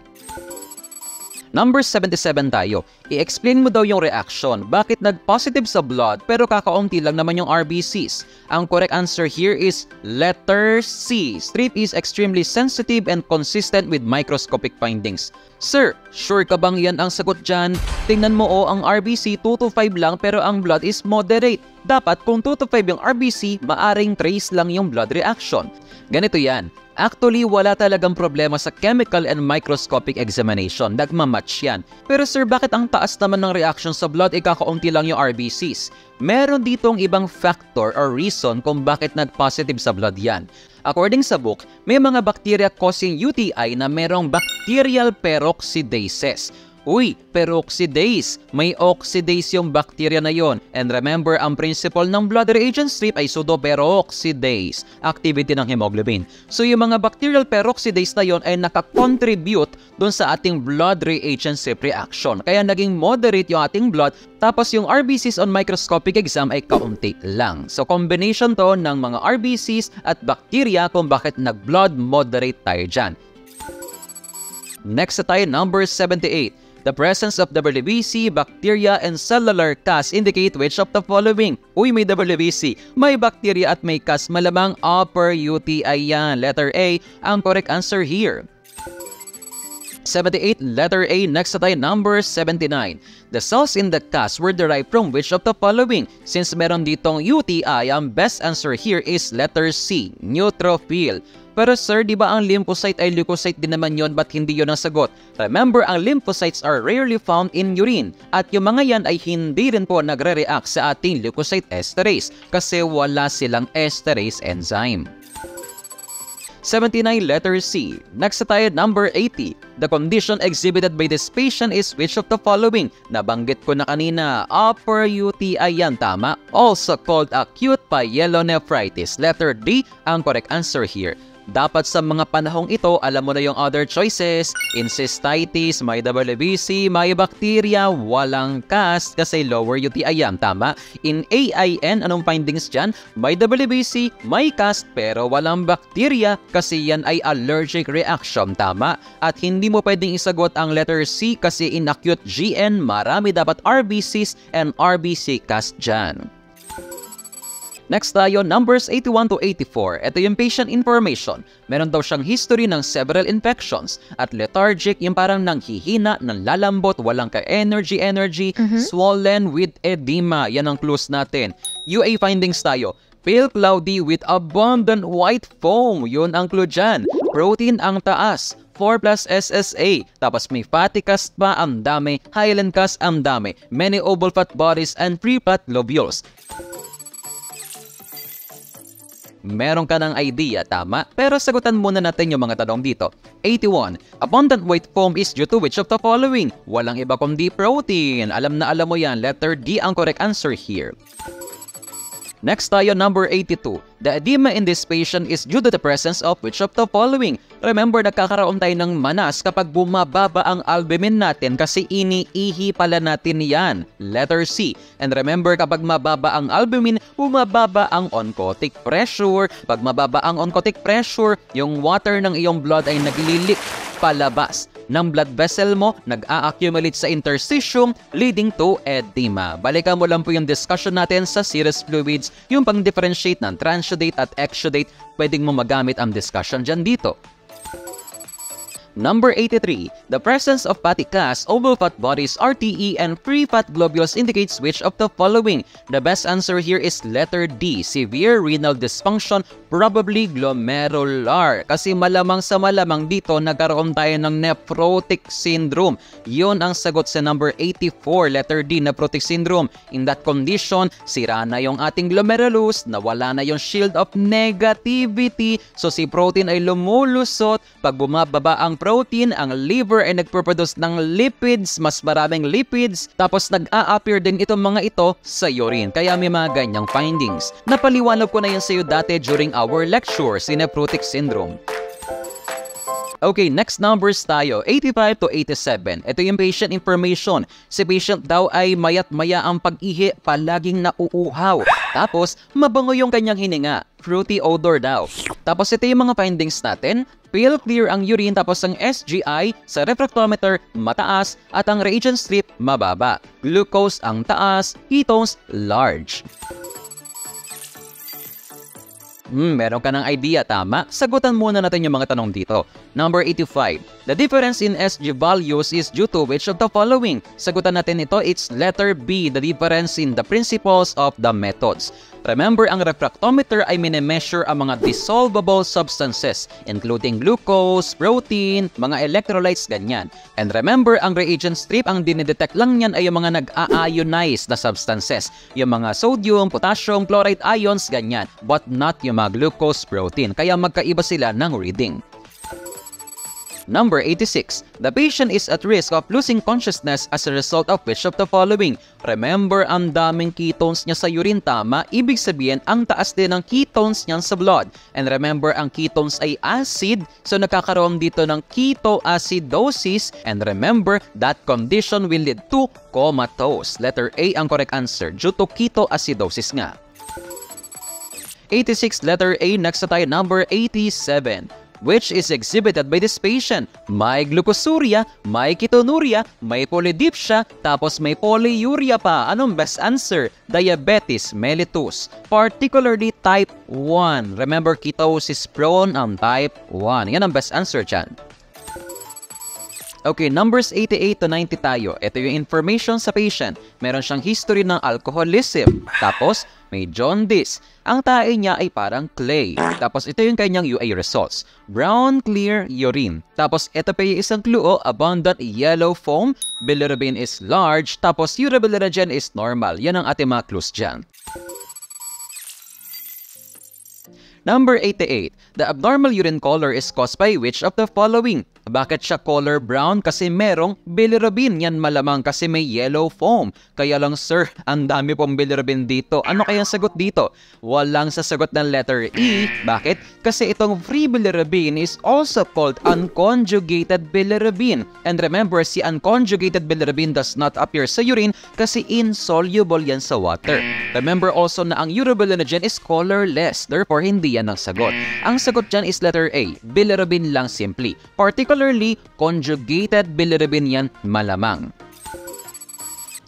Number 77 tayo. I-explain mo daw yung reaction. Bakit nag-positive sa blood pero kakaunti lang naman yung RBCs? Ang correct answer here is letter C. Strip is extremely sensitive and consistent with microscopic findings. Sir, sure ka bang yan ang sagot dyan? Tingnan mo ang RBC 2 to 5 lang pero ang blood is moderate. Dapat kung 2 to 5 yung RBC, maaring trace lang yung blood reaction. Ganito yan. Actually, wala talagang problema sa chemical and microscopic examination. Nagmamatch yan. Pero sir, bakit ang taas naman ng reaction sa blood kakaunti lang yung RBCs? Meron ditong ibang factor or reason kung bakit nag-positive sa blood yan. According sa book, may mga bacteria causing UTI na merong bacterial peroxidases. Uy, peroxidase. May oxidase yung bacteria na yon. And remember, ang principle ng blood reagent strip ay pseudoperoxidase, activity ng hemoglobin. So yung mga bacterial peroxidase na yon ay nakakontribute dun sa ating blood reagent strip reaction. Kaya naging moderate yung ating blood, tapos yung RBCs on microscopic exam ay kaunti lang. So combination to ng mga RBCs at bacteria kung bakit nag-blood moderate tayo dyan. Next na tayo, number 78. The presence of WBC, bacteria, and cellular CAS indicate which of the following? Uy, may WBC, may bacteria at may CAS, malamang upper UTI yan. Letter A, ang correct answer here. 78, letter A. Next na tayo, number 79. The cells in the CAS were derived from which of the following? Since meron ditong UTI, ang best answer here is letter C, neutrophil. Pero sir, di ba ang lymphocyte ay leukocyte din naman yon, ba't hindi yon ang sagot? Remember, ang lymphocytes are rarely found in urine. At yung mga yan ay hindi rin po nagre-react sa ating leukocyte esterase kasi wala silang esterase enzyme. 79, letter C. Next na tayo, number 80. The condition exhibited by this patient is which of the following? Nabanggit ko na kanina, upper UTI yan, tama? Also called acute pyelonephritis. Letter D, ang correct answer here. Dapat sa mga panahong ito, alam mo na yung other choices. In cystitis, may WBC, may bacteria, walang CAS kasi lower UTI yan, tama? In AIN, anong findings dyan? May WBC, may CAS, pero walang bacteria kasi yan ay allergic reaction, tama? At hindi mo pwedeng isagot ang letter C kasi in acute GN, marami dapat RBCs and RBC CAS dyan. Next tayo, numbers 81 to 84. Ito yung patient information. Meron daw siyang history ng several infections at lethargic, yung parang nanghihina, nanlalambot, walang ka-energy, swollen with edema. Yan ang clues natin. UA findings tayo. Pale cloudy with abundant white foam. Yun ang clue dyan. Protein ang taas. 4 plus SSA. Tapos may fatty cast pa, ang dami. Hyaline cast, ang dami. Many oval fat bodies and free fat globules. Meron ka ng idea, tama? Pero sagutan muna natin yung mga tanong dito. 81. Abundant white foam is due to which of the following? Walang iba kundi protein. Alam na alam mo yan. Letter D ang correct answer here. Next tayo, number 82. The edema in this patient is due to the presence of which of the following? Remember, nagkakaroon tayo ng manas kapag bumababa ang albumin natin kasi iniihi pala natin yan. Letter C. And remember, kapag mababa ang albumin, bumababa ang oncotic pressure. Pag mababa ang oncotic pressure, yung water ng iyong blood ay naglilik palabas ng blood vessel mo, nag-a-accumulate sa interstitium, leading to edema. Balikan mo lang po yung discussion natin sa serous fluids, yung pang-differentiate ng transudate at exudate, pwedeng mo magamit ang discussion dyan dito. Number 83. The presence of fatty cast, oval fat bodies, RTE, and free fat globules indicates which of the following? The best answer here is letter D. Severe renal dysfunction, probably glomerular. Kasi malamang sa malamang dito, nagkaroon tayo ng nephrotic syndrome. Yun ang sagot sa number 84, letter D, nephrotic syndrome. In that condition, sira na yung ating glomerulus, nawala na yung shield of negativity. So si protein ay lumulusot. Pag bumababa ang protein, ang liver ay nagproproduce ng lipids, mas maraming lipids, tapos nag-a-appear din itong mga ito sa urine. Kaya may mga ganyang findings. Napaliwanag ko na yan sa iyo dati during our lecture, nephrotic syndrome. Okay, next numbers tayo, 85 to 87. Ito yung patient information. Si patient daw ay mayat-maya ang pag-ihi, palaging nauuhaw. Tapos, mabango yung kanyang hininga. Fruity odor daw. Tapos ito yung mga findings natin. Pale clear ang urine, tapos ang SGI sa refractometer mataas at ang reagent strip mababa. Glucose ang taas, ketones large. Meron ka ng idea, tama? Sagutan muna natin yung mga tanong dito. Number 85. The difference in SG values is due to which of the following? Sagutan natin ito, it's letter B, the difference in the principles of the methods. Remember, ang refractometer ay minimeasure ang mga dissolvable substances, including glucose, protein, mga electrolytes, ganyan. And remember, ang reagent strip, ang dinidetect lang yan ay yung mga nag-a-ionize na substances. Yung mga sodium, potassium, chloride ions, ganyan. But not yung mga glucose, protein. Kaya magkaiba sila ng reading. Number 86. The patient is at risk of losing consciousness as a result of which of the following? Remember, ang daming ketones niya sa urine, tama? Ibig sabihin, ang taas din ng ketones niyan sa blood. And remember, ang ketones ay acid, so nakakaroon dito ng ketoacidosis. And remember, that condition will lead to comatose. Letter A ang correct answer, due to ketoacidosis nga. 86, letter A. Next na tayo, number 87. Which is exhibited by this patient? May glucosuria, may ketonuria, may polydipsia, tapos may polyuria pa. Anong best answer? Diabetes mellitus, particularly type 1. Remember, ketosis prone ang type 1. Yan ang best answer dyan. Okay, numbers 88 to 90 tayo. Ito yung information sa patient. Meron siyang history ng alcoholism. Tapos, may jaundice. Ang tae niya ay parang clay. Tapos ito yung kanyang UA results. Brown, clear urine. Tapos ito pa yung isang clue, abundant yellow foam. Bilirubin is large. Tapos urobilinogen is normal. Yan ang ating mga clues dyan. Number 88. The abnormal urine color is caused by which of the following? Bakit siya color brown? Kasi merong bilirubin. Yan malamang kasi may yellow foam. Kaya lang, sir, ang dami pong bilirubin dito. Ano kaya ang sagot dito? Walang sasagot ng letter E. Bakit? Kasi itong free bilirubin is also called unconjugated bilirubin. And remember, si unconjugated bilirubin does not appear sa urine kasi insoluble yan sa water. Remember also na ang urobilinogen is colorless. Therefore, hindi yan ang sagot. Ang sagot dyan is letter A. Bilirubin lang simply. Particularly, conjugated bilirubin yan malamang.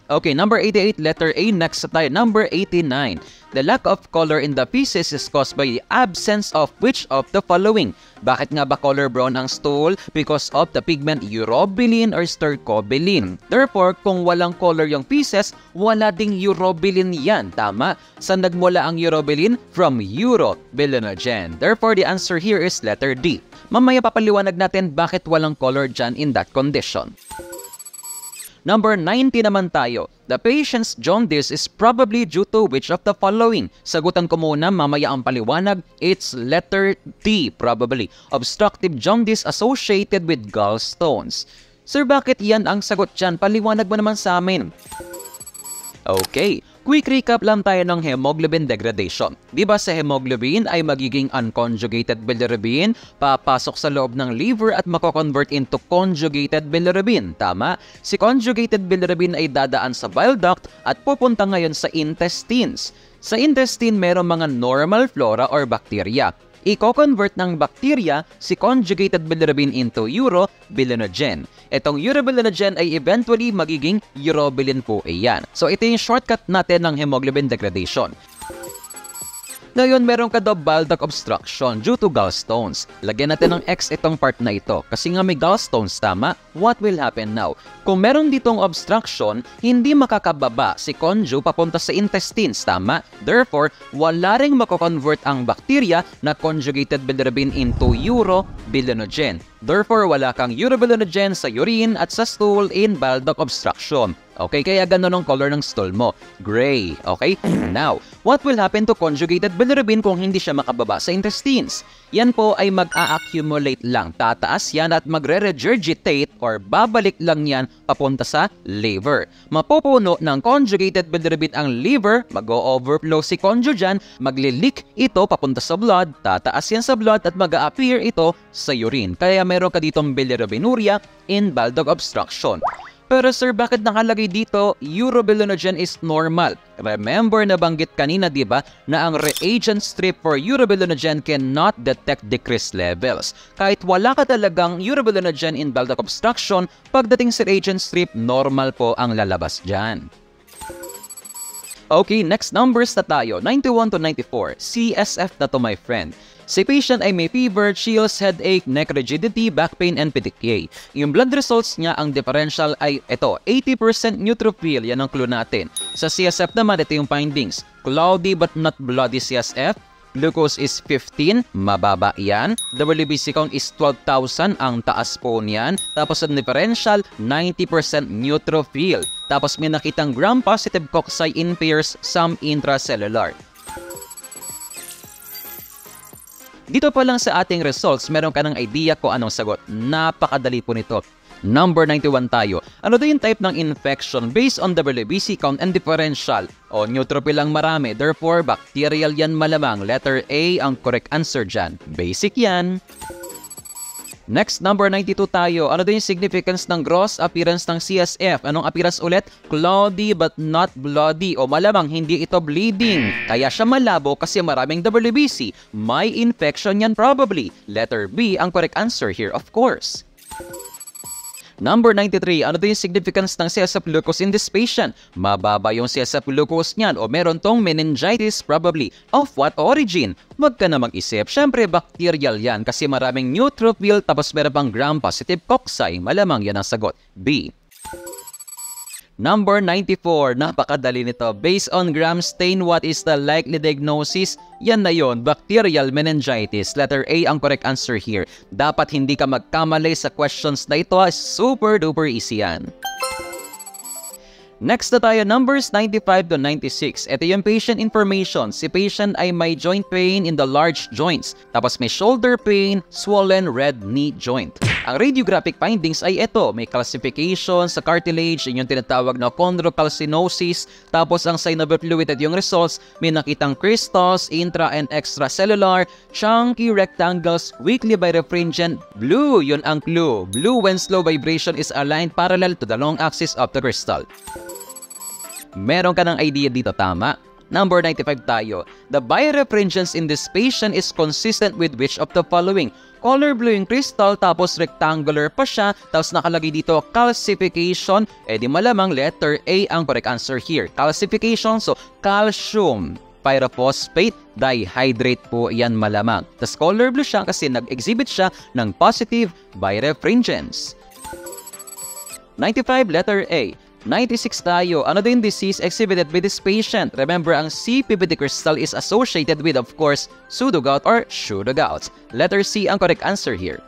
Okay, number 88, letter A. Next tayo, number 89. The lack of color in the feces is caused by the absence of which of the following? Bakit nga ba color brown ang stool? Because of the pigment urobilin or stercobilin. Therefore, kung walang color yung feces, wala ding urobilin yan. Tama? Saan nagmula ang urobilin? From urobilinogen. Therefore, the answer here is letter D. Mamaya papaliwanag natin bakit walang color dyan in that condition. Number 90 naman tayo. The patient's jaundice is probably due to which of the following? Sagutan ko muna, mamaya ang paliwanag. It's letter D, probably. Obstructive jaundice associated with gallstones. Sir, bakit yan ang sagot dyan? Paliwanag mo naman sa amin. Okay, quick recap lang tayo ng hemoglobin degradation. Di ba sa hemoglobin ay magiging unconjugated bilirubin, papasok sa loob ng liver at mako-convert into conjugated bilirubin. Tama? Si conjugated bilirubin ay dadaan sa bile duct at pupunta ngayon sa intestines. Sa intestine, merong mga normal flora or bacteria. Iko-convert ng bacteria si conjugated bilirubin into urobilinogen. Itong urobilinogen ay eventually magiging urobilin po iyan. So ito yung shortcut natin ng hemoglobin degradation. Ngayon, meron ka daw bile duct obstruction due to gallstones. Lagyan natin ng X itong part na ito. Kasi nga may gallstones, tama? What will happen now? Kung meron ditong obstruction, hindi makakababa si conju papunta sa intestines, tama? Therefore, wala ring mako-convert ang bacteria na conjugated bilirubin into urobilinogen. Therefore, wala kang urobilinogen sa urine at sa stool in bile duct obstruction. Okay, kaya ganun ang color ng stool mo. Gray. Okay? Now, what will happen to conjugated bilirubin kung hindi siya makababa sa intestines? Yan po ay mag-a-accumulate lang. Tataas yan at magre-regurgitate or babalik lang yan papunta sa liver. Mapupuno ng conjugated bilirubin ang liver, mag-o-overflow si conju dyan, magli-leak ito papunta sa blood, tataas yan sa blood at mag-a-appear ito sa urine. Kaya meron ka ditong bilirubinuria in bile duct obstruction. Pero sir, bakit nakalagay dito, urobilinogen is normal? Remember na banggit kanina, di ba, na ang reagent strip for urobilinogen cannot detect decreased levels. Kahit wala ka talagang urobilinogen in bile duct obstruction, pagdating sa reagent strip, normal po ang lalabas dyan. Okay, next numbers na tayo, 91 to 94. CSF na to, my friend. Si patient ay may fever, chills, headache, neck rigidity, back pain, and petechiae. Yung blood results niya, ang differential ay ito, 80% neutrophil, yan ang clue natin. Sa CSF naman, ito yung findings. Cloudy but not bloody CSF. Glucose is 15, mababa yan. WBC count is 12,000, ang taas po niyan. Tapos ang differential, 90% neutrophil. Tapos may nakitang gram-positive cocci in pairs, some intracellular. Dito pa lang sa ating results, meron ka ng idea kung anong sagot. Napakadali po nito. Number 91 tayo. Ano daw yung type ng infection based on WBC count and differential? O neutrophil lang marami, therefore bacterial yan malamang. Letter A ang correct answer dyan. Basic yan. Next, number 92 tayo. Ano daw yung significance ng gross appearance ng CSF? Anong appearance ulit? Cloudy but not bloody. O malamang hindi ito bleeding. Kaya siya malabo kasi maraming WBC. May infection yan probably. Letter B ang correct answer here, of course. Number 93, ano daw yung significance ng CSF glucose in this patient? Mababa yung CSF glucose niyan o meron tong meningitis probably. Of what origin? Huwag ka na mag-isip. Syempre, bacterial yan kasi maraming neutrophil tapos meron pang gram-positive cocci. Malamang yan ang sagot. B. Number 94, napakadali nito. Based on gram stain, what is the likely diagnosis? Yan na yon, bacterial meningitis. Letter A ang correct answer here. Dapat hindi ka magkamali sa questions na ito. Super duper easy yan. Next na tayo, numbers 95 to 96. Ito yung patient information. Si patient ay may joint pain in the large joints. Tapos may shoulder pain, swollen red knee joint. Ang radiographic findings ay ito. May calcification sa cartilage, yung tinatawag na chondrocalcinosis. Tapos ang synovial fluid at yung results, may nakitang crystals, intra and extracellular, chunky rectangles, weakly birefringent, blue. Yun ang clue. Blue when slow vibration is aligned parallel to the long axis of the crystal. Meron ka ng idea dito, tama? Number 95 tayo. The birefringence in this patient is consistent with which of the following? Color blue yung crystal, tapos rectangular pa siya, tapos nakalagay dito calcification. Eh di malamang letter A ang correct answer here. Calcification, so calcium pyrophosphate dihydrate po yan malamang. Tapos color blue siya kasi nag-exhibit siya ng positive birefringence. 95, letter A. 96 tayo. Ano din disease exhibited by this patient? Remember, ang CPVT crystal is associated with, of course, pseudogout or pseudogout. Letter C ang correct answer here.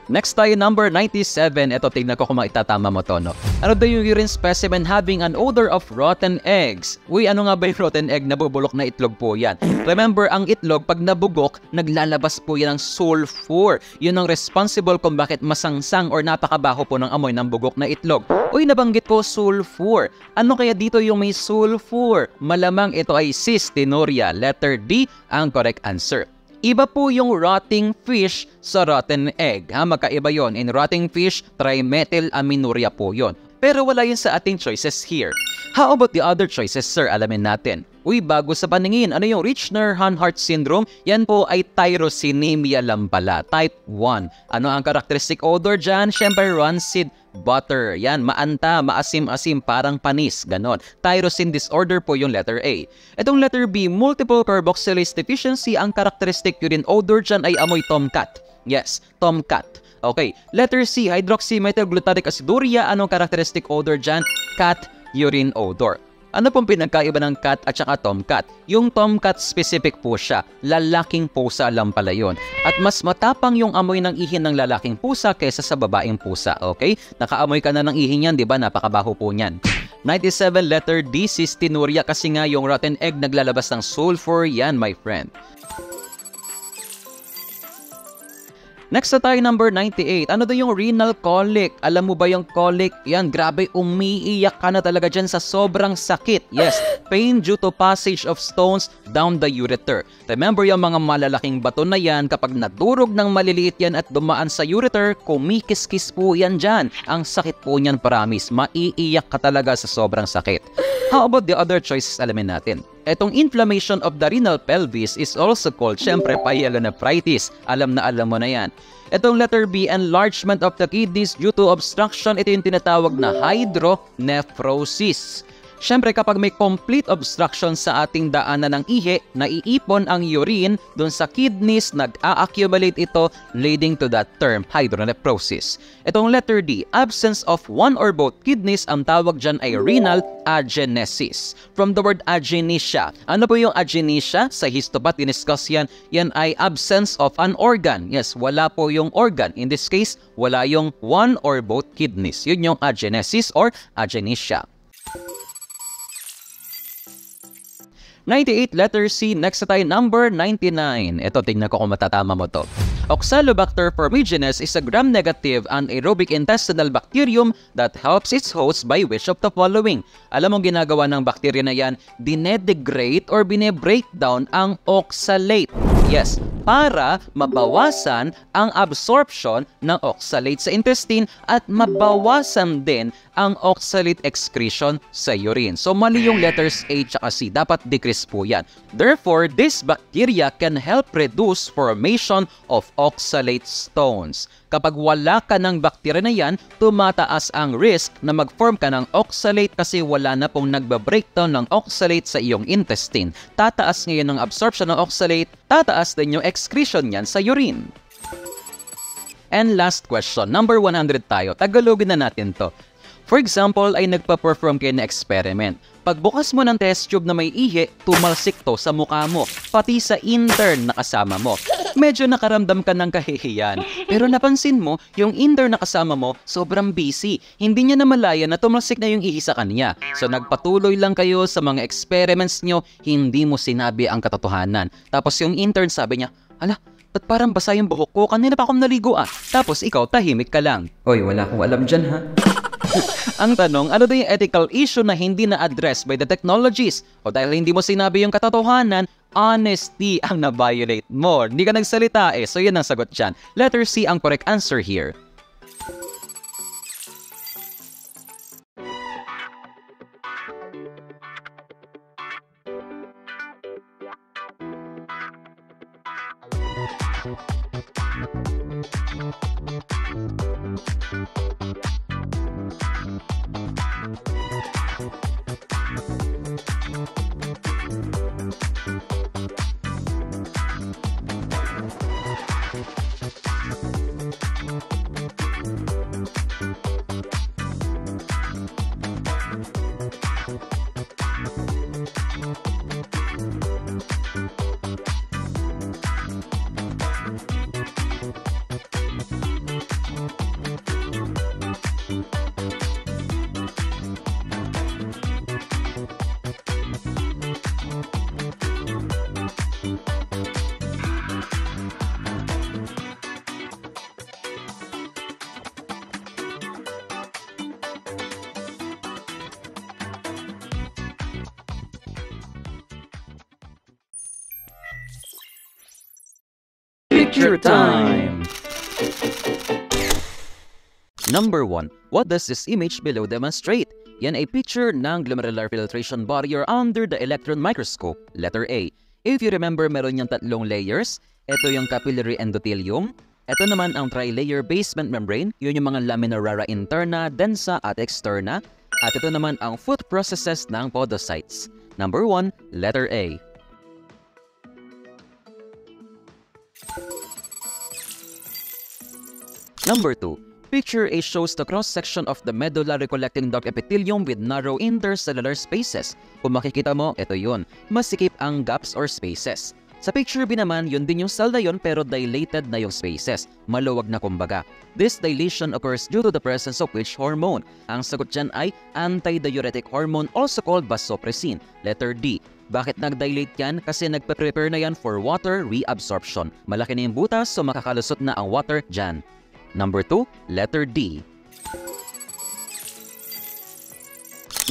Next tayo, number 97. Ito, tignan ko kung maitatama mo to, no? Ano daw yung urine specimen having an odor of rotten eggs? Uy, ano nga ba yung rotten egg? Nabubulok na itlog po yan. Remember, ang itlog, pag nabugok, naglalabas po yan ng sulfur. Yun ang responsible kung bakit masangsang or napakabaho po ng amoy ng bugok na itlog. Uy, nabanggit ko sulfur. Ano kaya dito yung may sulfur? Malamang ito ay cystinuria. Letter D ang correct answer. Iba po yung rotting fish sa rotten egg. Magkaiba yon. In rotting fish, trimethylamminuria po yon. Pero wala yun sa ating choices here. How about the other choices, sir? Alamin natin. Uy, bago sa paningin, ano yung Richter-Hanhart syndrome? Yan po ay tyrosinemia lang pala, type 1. Ano ang characteristic odor dyan? Siyempre, rancid butter. Yan, maanta, maasim-asim, parang panis. Ganon. Tyrosine disorder po yung letter A. Itong letter B, multiple carboxylase deficiency. Ang characteristic urine odor dyan ay amoy tomcat. Yes, tomcat. Okay. Letter C, hydroxymethylglutaric aciduria. Anong characteristic odor dyan? Cat urine odor. Ano pong pinagkaiba ng cat at saka tomcat? Yung tomcat specific po siya. Lalaking pusa lang pala yun. At mas matapang yung amoy ng ihi ng lalaking pusa kaysa sa babaeng pusa. Okay? Nakaamoy ka na ng ihi niyan, di ba? Napakabaho po niyan. 97, letter D, cystinuria. Kasi nga yung rotten egg naglalabas ng sulfur. Yan, my friend. Next na tayo, number 98. Ano daw yung renal colic? Alam mo ba yung colic? Yan, grabe, umiiyak ka na talaga dyan sa sobrang sakit. Yes, pain due to passage of stones down the ureter. Remember yung mga malalaking bato na yan, kapag nadurog ng maliliit yan at dumaan sa ureter, kumikis-kis po yan dyan. Ang sakit po niyan, promise. Maiiyak ka talaga sa sobrang sakit. How about the other choices? Alamin natin. Etong inflammation of the renal pelvis is also called, syempre, pyelonephritis. Alam na alam mo na yan. Etong letter B, enlargement of the kidneys due to obstruction. Ito yung tinatawag na hydronephrosis. Siyempre, kapag may complete obstruction sa ating daanan ng ihi, naiipon ang urine dun sa kidneys, nag-a-accumulate ito, leading to that term, hydronephrosis. Itong letter D, absence of one or both kidneys, ang tawag dyan ay renal agenesis. From the word agenesia. Ano po yung agenesia? Sa histopath, diniscuss yan. Yan ay absence of an organ. Yes, wala po yung organ. In this case, wala yung one or both kidneys. Yun yung agenesis or agenesia. 98, letter C. Next na tayo, number 99. Ito, tingnan ko kung matatama mo to. Oxalobacter formigenes is a gram-negative anaerobic intestinal bacterium that helps its host by which of the following? Alam mo ginagawa ng bacteria na yan, dinedegrade or bine-breakdown ang oxalate. Yes, para mabawasan ang absorption ng oxalate sa intestine at mabawasan din ang oxalate excretion sa urine. So, mali yung letters A at C. Dapat decrease po yan. Therefore, this bacteria can help reduce formation of oxalate stones. Kapag wala ka ng bacteria na yan, tumataas ang risk na mag-form ka ng oxalate kasi wala na pong nagba-breakdown ng oxalate sa iyong intestine. Tataas ngayon ang absorption ng oxalate, tataas din yung excretion niyan sa urine. And last question, number 100 tayo. Tagalogin na natin to. For example, ay nagpa-perform kayo na experiment. Pagbukas mo ng test tube na may ihi, tumalsik to sa mukha mo, pati sa intern na kasama mo. Medyo nakaramdam ka ng kahihiyan. Pero napansin mo, yung intern na kasama mo, sobrang busy. Hindi niya namalayan na tumalsik na yung ihi sa kanya. So nagpatuloy lang kayo sa mga experiments nyo, hindi mo sinabi ang katotohanan. Tapos yung intern sabi niya, "Hala, ba't parang basa yung buhok ko? Kanina pa akong naligo ah." Tapos ikaw, tahimik ka lang. Oy, wala akong alam dyan ha. Ang tanong, ano daw yung ethical issue na hindi na-address by the technologies? O dahil hindi mo sinabi yung katotohanan, honesty ang na-violate mo. Hindi ka nagsalita eh. So yan ang sagot dyan. Letter C ang correct answer here. Picture time! Number 1. What does this image below demonstrate? Yan ay picture ng glomerular filtration barrier under the electron microscope. Letter A. If you remember, meron yung tatlong layers. Ito yung capillary endothelium. Ito naman ang tri-layer basement membrane. Yun yung mga lamina rara interna, densa at externa. At ito naman ang food processes ng podocytes. Number 1. Letter A. Number 2. Picture A shows the cross-section of the medullary collecting duct epithelium with narrow intercellular spaces. Kung makikita mo, ito yun. Masikip ang gaps or spaces. Sa picture B naman, yun din yung cell na yun pero dilated na yung spaces. Maluwag na kumbaga. This dilation occurs due to the presence of which hormone? Ang sagot dyan ay antidiuretic hormone, also called vasopressin. Letter D. Bakit nag-dilate yan? Kasi nagpe-prepare na yan for water reabsorption. Malaki na yung butas so makakalusot na ang water dyan. Number 2, letter D.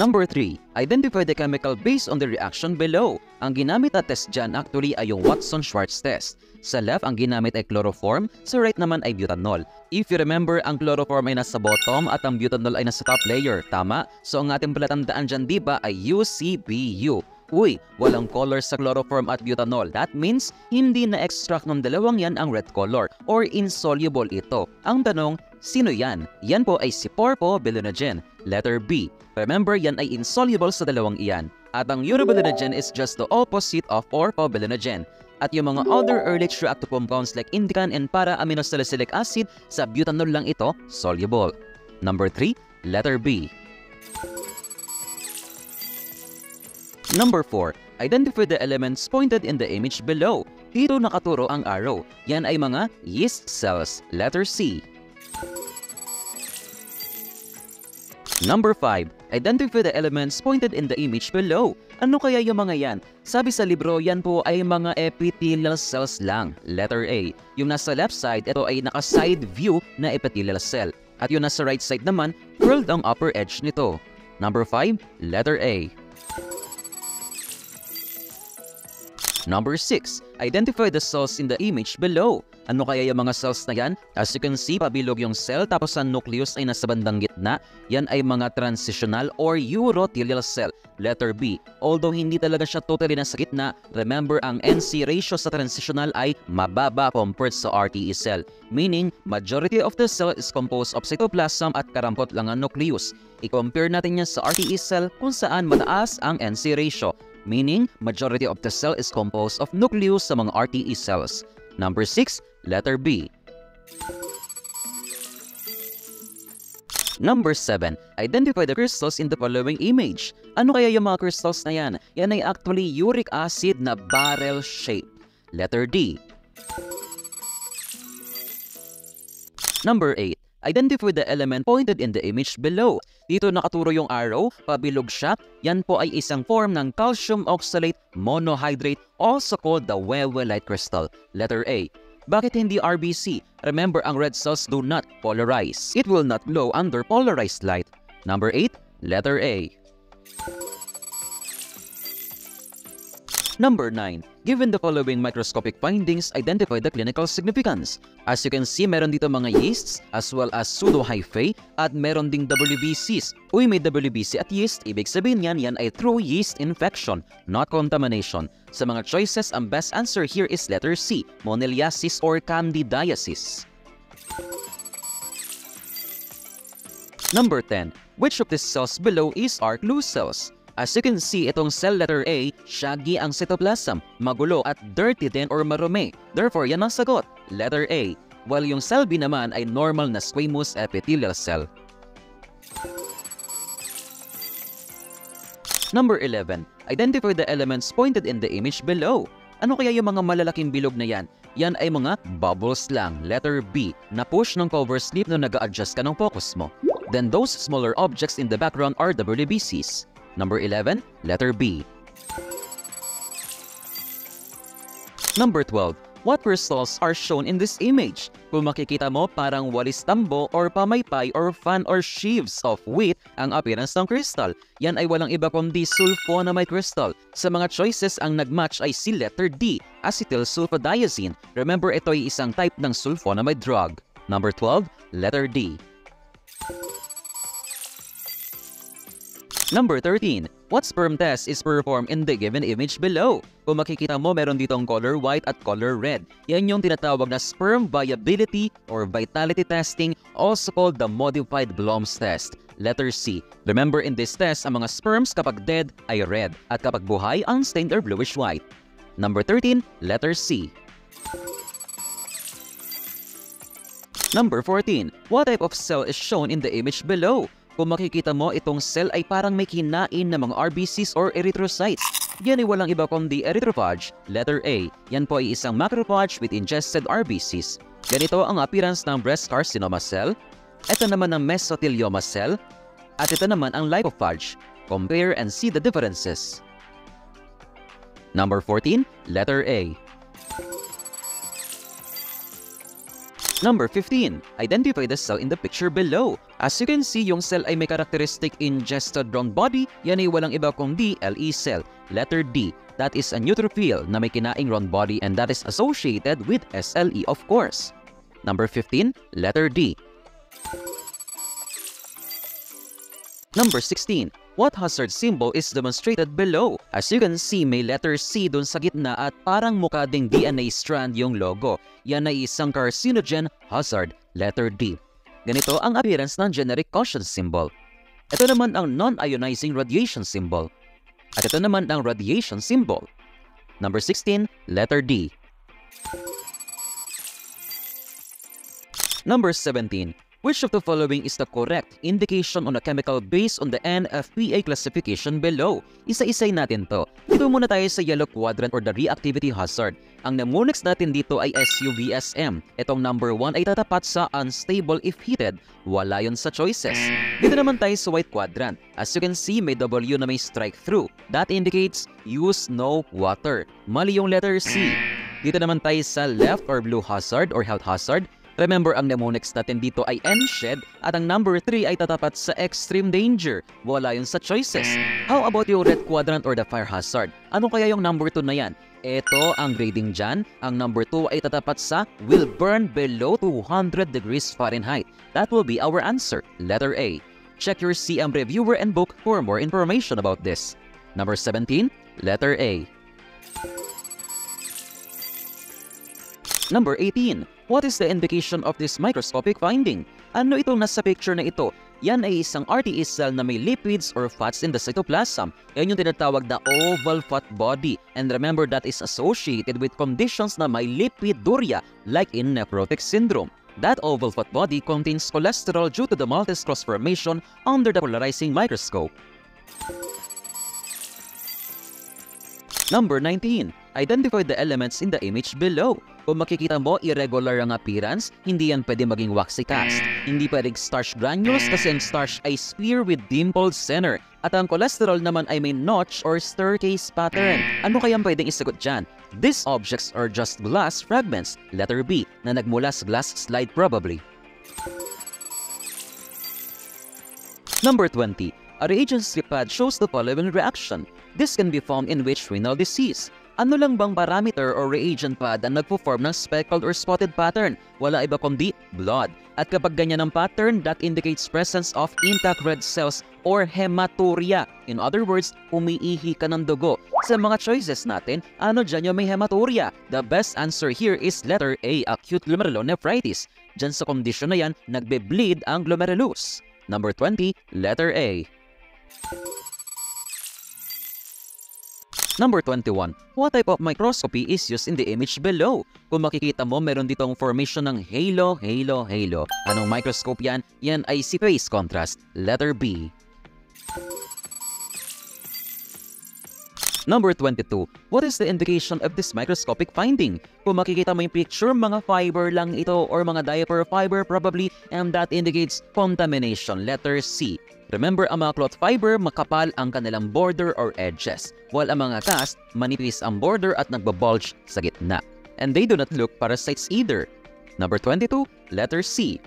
Number 3, identify the chemical based on the reaction below. Ang ginamit na test dyan actually ay yung Watson-Schwarz test. Sa left, ang ginamit ay chloroform, sa right naman ay butanol. If you remember, ang chloroform ay nasa bottom at ang butanol ay nasa top layer, tama? So ang ating palatandaan dyan diba ay UCBU. Uy, walang color sa chloroform at butanol. That means, hindi na-extract ng dalawang yan ang red color or insoluble ito. Ang tanong, sino yan? Yan po ay si porphobilinogen. Letter B. Remember, yan ay insoluble sa dalawang iyan. At ang urobilinogen is just the opposite of porphobilinogen. At yung mga other early reactive compounds like indican and para-aminosalicylic acid, sa butanol lang ito soluble. Number 3, letter B. Number 4. Identify the elements pointed in the image below. Dito nakaturo ang arrow. Yan ay mga yeast cells. Letter C. Number 5. Identify the elements pointed in the image below. Ano kaya yung mga yan? Sabi sa libro, yan po ay mga epithelial cells lang. Letter A. Yung nasa left side, ito ay naka-side view na epithelial cell. At yung nasa right side naman, curled ang upper edge nito. Number 5. Letter A. Number 6. Identify the cells in the image below. Ano kaya yung mga cells na yan? As you can see, pabilog yung cell tapos ang nucleus ay nasa bandang gitna. Yan ay mga transitional or urothelial cell. Letter B. Although hindi talaga siya totally nasa gitna, remember ang NC ratio sa transitional ay mababa compared sa RTE cell. Meaning, majority of the cell is composed of cytoplasm at karampot lang ang nucleus. I-compare natin yan sa RTE cell kung saan mataas ang NC ratio. Meaning, majority of the cell is composed of nucleus sa mga RTE cells. Number 6, letter B. Number 7, identify the crystals in the following image. Ano kaya yung mga crystals na yan? Yan ay actually uric acid na barrel shape. Letter D. Number 8, identify the element pointed in the image below. Dito nakaturo yung arrow, pabilog siya. Yan po ay isang form ng calcium oxalate monohydrate, also called the Wewelite crystal. Letter A. Bakit hindi RBC? Remember, ang red cells do not polarize. It will not glow under polarized light. Number 8, letter A. Number 9. Given the following microscopic findings, identify the clinical significance. As you can see, meron dito mga yeasts as well as pseudohyphae at meron ding WBCs. Uy, may WBC at yeast, ibig sabihin yan ay true yeast infection, not contamination. Sa mga choices, ang best answer here is letter C, moniliasis or candidiasis. Number 10. Which of these cells below is Arclus cells? As you can see, itong cell letter A, shaggy ang cytoplasm, magulo at dirty din or marumi. Therefore, yan ang sagot, letter A. While yung cell B naman ay normal na squamous epithelial cell. Number 11. Identify the elements pointed in the image below. Ano kaya yung mga malalaking bilog na yan? Yan ay mga bubbles lang, letter B, na push ng cover slip na nag-a-adjust ka ng focus mo. Then those smaller objects in the background are WBCs. Number 11, letter B. Number 12. What crystals are shown in this image? Kung makikita mo, parang walis tambo or pamaypay or fan or sheaves of wheat ang appearance ng crystal. Yan ay walang iba kundi sulfonamide crystal. Sa mga choices, ang nagmatch ay si letter D. acetylsulfadiazine. Remember, ito ay isang type ng sulfonamide drug. Number 12, letter D. Number 13. What sperm test is performed in the given image below? Kung makikita mo, meron ditong color white at color red. Yan yung tinatawag na sperm viability or vitality testing, also called the modified Blom's test. Letter C. Remember, in this test, ang mga sperms kapag dead ay red at kapag buhay, unstained or bluish white. Number 13, letter C. Number 14. What type of cell is shown in the image below? Kung makikita mo, itong cell ay parang may kinain na mga RBCs or erythrocytes. Yan ay walang iba kundi erythrophage. Letter A. Yan po ay isang macrophage with ingested RBCs. Ganito ang appearance ng breast carcinoma cell. Ito naman ang mesothelioma cell. At ito naman ang lipophage. Compare and see the differences. Number 14, letter A. Number 15. Identify the cell in the picture below. As you can see, yung cell ay may characteristic ingested round body. Yan ay walang iba kundi LE cell. Letter D. That is a neutrophil na may kinaing round body and that is associated with SLE, of course. Number 15. Letter D. Number 16. What hazard symbol is demonstrated below? As you can see, may letter C dun sa gitna at parang mukha ding DNA strand yung logo. Yan ay isang carcinogen hazard. Letter D. Ganito ang appearance ng generic caution symbol. Ito naman ang non-ionizing radiation symbol. At ito naman ang radiation symbol. Number 16, letter D. Number 17. Which of the following is the correct indication on a chemical based on the NFPA classification below? Isa-isay natin to. Dito muna tayo sa yellow quadrant or the reactivity hazard. Ang mnemonex natin dito ay SUVSM. Itong number 1 ay tatapat sa unstable if heated. Wala yun sa choices. Dito naman tayo sa white quadrant. As you can see, may W na may strike through. That indicates use no water. Mali yung letter C. Dito naman tayo sa left or blue hazard or health hazard. Remember, ang mnemonex natin dito ay NSHED at ang number 3 ay tatapat sa extreme danger. Wala yun sa choices. How about yung red quadrant or the fire hazard? Ano kaya yung number 2 na yan? Ito ang grading dyan. Ang number 2 ay tatapat sa will burn below 200 degrees Fahrenheit. That will be our answer. Letter A. Check your CM reviewer and book for more information about this. Number 17, letter A. Number 18. What is the indication of this microscopic finding? Ano itong nasa picture na ito? Yan ay isang RTE cell na may lipids or fats in the cytoplasm. Yan yung tinatawag na oval fat body. And remember, that is associated with conditions na may lipiduria like in nephrotic syndrome. That oval fat body contains cholesterol due to the Maltese cross formation under the polarizing microscope. Number 19. Identify the elements in the image below. Kung makikita mo, irregular ang appearance, hindi yan pwede maging waxy cast. Hindi pwedeng starch granules kasi ang starch ay sphere with dimpled center. At ang cholesterol naman ay may notch or staircase pattern. Ano kayang pwedeng isagot dyan? These objects are just glass fragments, letter B, na nagmula sa glass slide probably. Number 20. A reagent strip pad shows the following reaction. This can be found in which renal disease? Ano lang bang parameter or reagent pad ang nagpo-form ng speckled or spotted pattern? Wala iba kundi blood. At kapag ganyan ang pattern, that indicates presence of intact red cells or hematuria. In other words, umiihi ka ng dugo. Sa mga choices natin, ano dyan yung may hematuria? The best answer here is letter A, acute glomerulonephritis. Dyan sa kondisyon na yan, nagbe-bleed ang glomerulus. Number 20, letter A. Number 21. What type of microscopy is used in the image below? Kung makikita mo, meron ditong formation ng halo, halo, halo. Anong microscope yan? Yan ay si phase contrast. Letter B. Number 22. What is the indication of this microscopic finding? Kung makikita mo yung picture, mga fiber lang ito or mga diaper fiber probably, and that indicates contamination. Letter C. Remember, ang mga cloth fiber, makapal ang kanilang border or edges, while ang mga cast, manipis ang border at nagbabulge sa gitna. And they do not look parasites either. Number 22, letter C.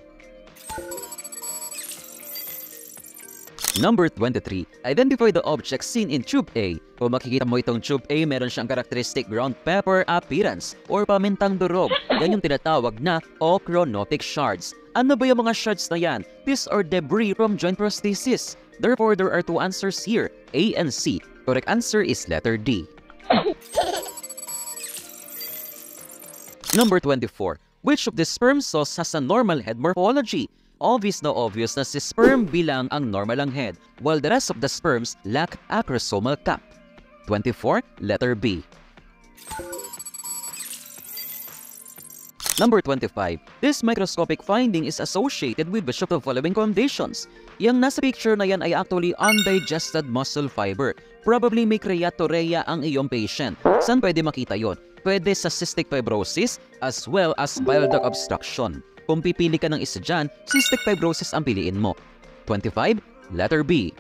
Number 23. Identify the object seen in Tube A. Kung makikita mo itong Tube A, meron siyang characteristic ground pepper appearance or pamintang durog. Yan yung tinatawag na ochronotic shards. Ano ba yung mga shards na yan? These are debris from joint prosthesis. Therefore, there are two answers here, A and C. Correct answer is letter D. Number 24. Which of the sperm cells has a normal head morphology? Obvious na obvious na si sperm bilang ang normal ang head, while the rest of the sperms lack acrosomal cap. 24. Letter B. Number 25. This microscopic finding is associated with which of the following conditions? Yang nasa picture na yan ay actually undigested muscle fiber. Probably may creatorea ang iyong patient. Saan pwede makita yon? Pwede sa cystic fibrosis as well as bile duct obstruction. Kung pipili ka ng isa dyan, cystic fibrosis ang piliin mo. 25. Letter B.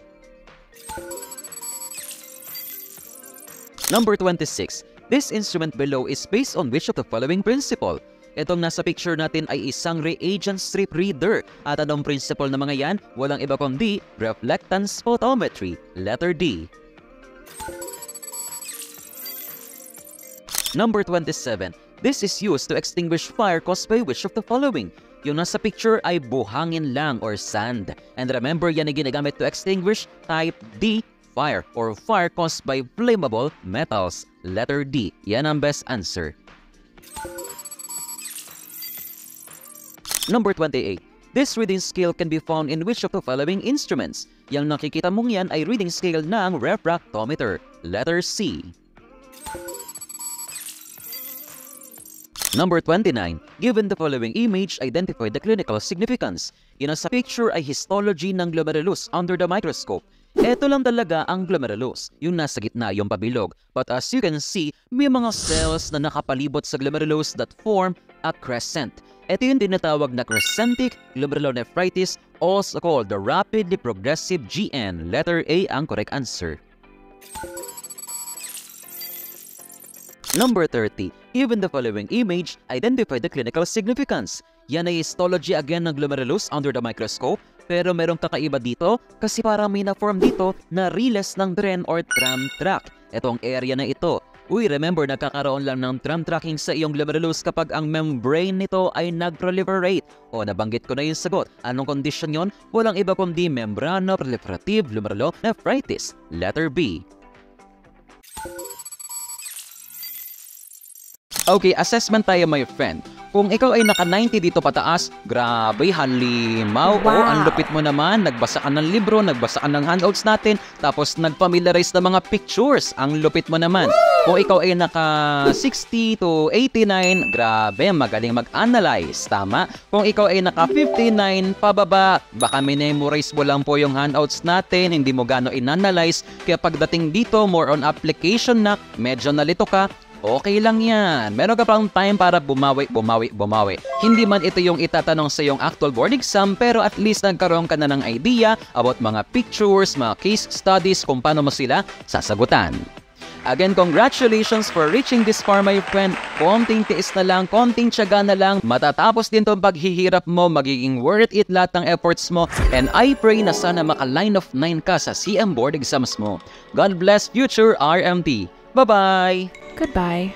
Number 26. This instrument below is based on which of the following principle? Itong nasa picture natin ay isang reagent strip reader. At anong principle na mga yan? Walang iba kundi reflectance photometry. Letter D. Number 27. This is used to extinguish fire caused by which of the following? Yung nasa picture ay buhangin lang or sand. And remember, yan ay ginagamit to extinguish type D, fire, or fire caused by flammable metals. Letter D. Yan ang best answer. Number 28. This reading scale can be found in which of the following instruments? Yang nakikita mong yan ay reading scale ng refractometer. Letter C. Number 29. Given the following image, identify the clinical significance. Yan sa picture ay histology ng glomerulus under the microscope. Ito lang talaga ang glomerulus, yung nasa gitna yung pabilog. But as you can see, may mga cells na nakapalibot sa glomerulus that form a crescent. Ito yung tinatawag na crescentic glomerulonephritis, also called the rapidly progressive GN. Letter A ang correct answer. Number 30. Given the following image, identify the clinical significance. Yan ay histology again ng glomerulus under the microscope, pero merong kakaiba dito kasi parang may na-form dito na riles ng tren or tram track. Itong area na ito. Uy, remember, nagkakaroon lang ng tram tracking sa iyong glomerulus kapag ang membrane nito ay nag-proliferate. O, nabanggit ko na yung sagot. Anong condition yon? Walang iba kundi membranoproliferative glomerulonephritis. Letter B. Okay, assessment tayo, my friend. Kung ikaw ay naka-90 dito pataas, grabe, halimaw. Wow. Ang lupit mo naman. Nagbasa ka ng libro, nagbasa ka ng handouts natin, tapos nag-familiarize ng mga pictures. Ang lupit mo naman. Kung ikaw ay naka-60 to 89, grabe, magaling mag-analyze. Tama? Kung ikaw ay naka-59 pababa, baka minemorize mo lang po yung handouts natin, hindi mo gano'n in-analyze. Kaya pagdating dito, more on application na, medyo nalito ka, okay lang yan. Meron ka pang time para bumawi. Hindi man ito yung itatanong sa yung actual board exam, pero at least nagkaroon ka na ng idea about mga pictures, mga case studies, kung paano mo sila sasagutan. Again, congratulations for reaching this far, my friend. Konting tiis na lang, konting tiyaga na lang. Matatapos din itong paghihirap mo, magiging worth it lahat ng efforts mo. And I pray na sana maka-line of 9 ka sa CM board exams mo. God bless future RMT. Bye-bye! Goodbye.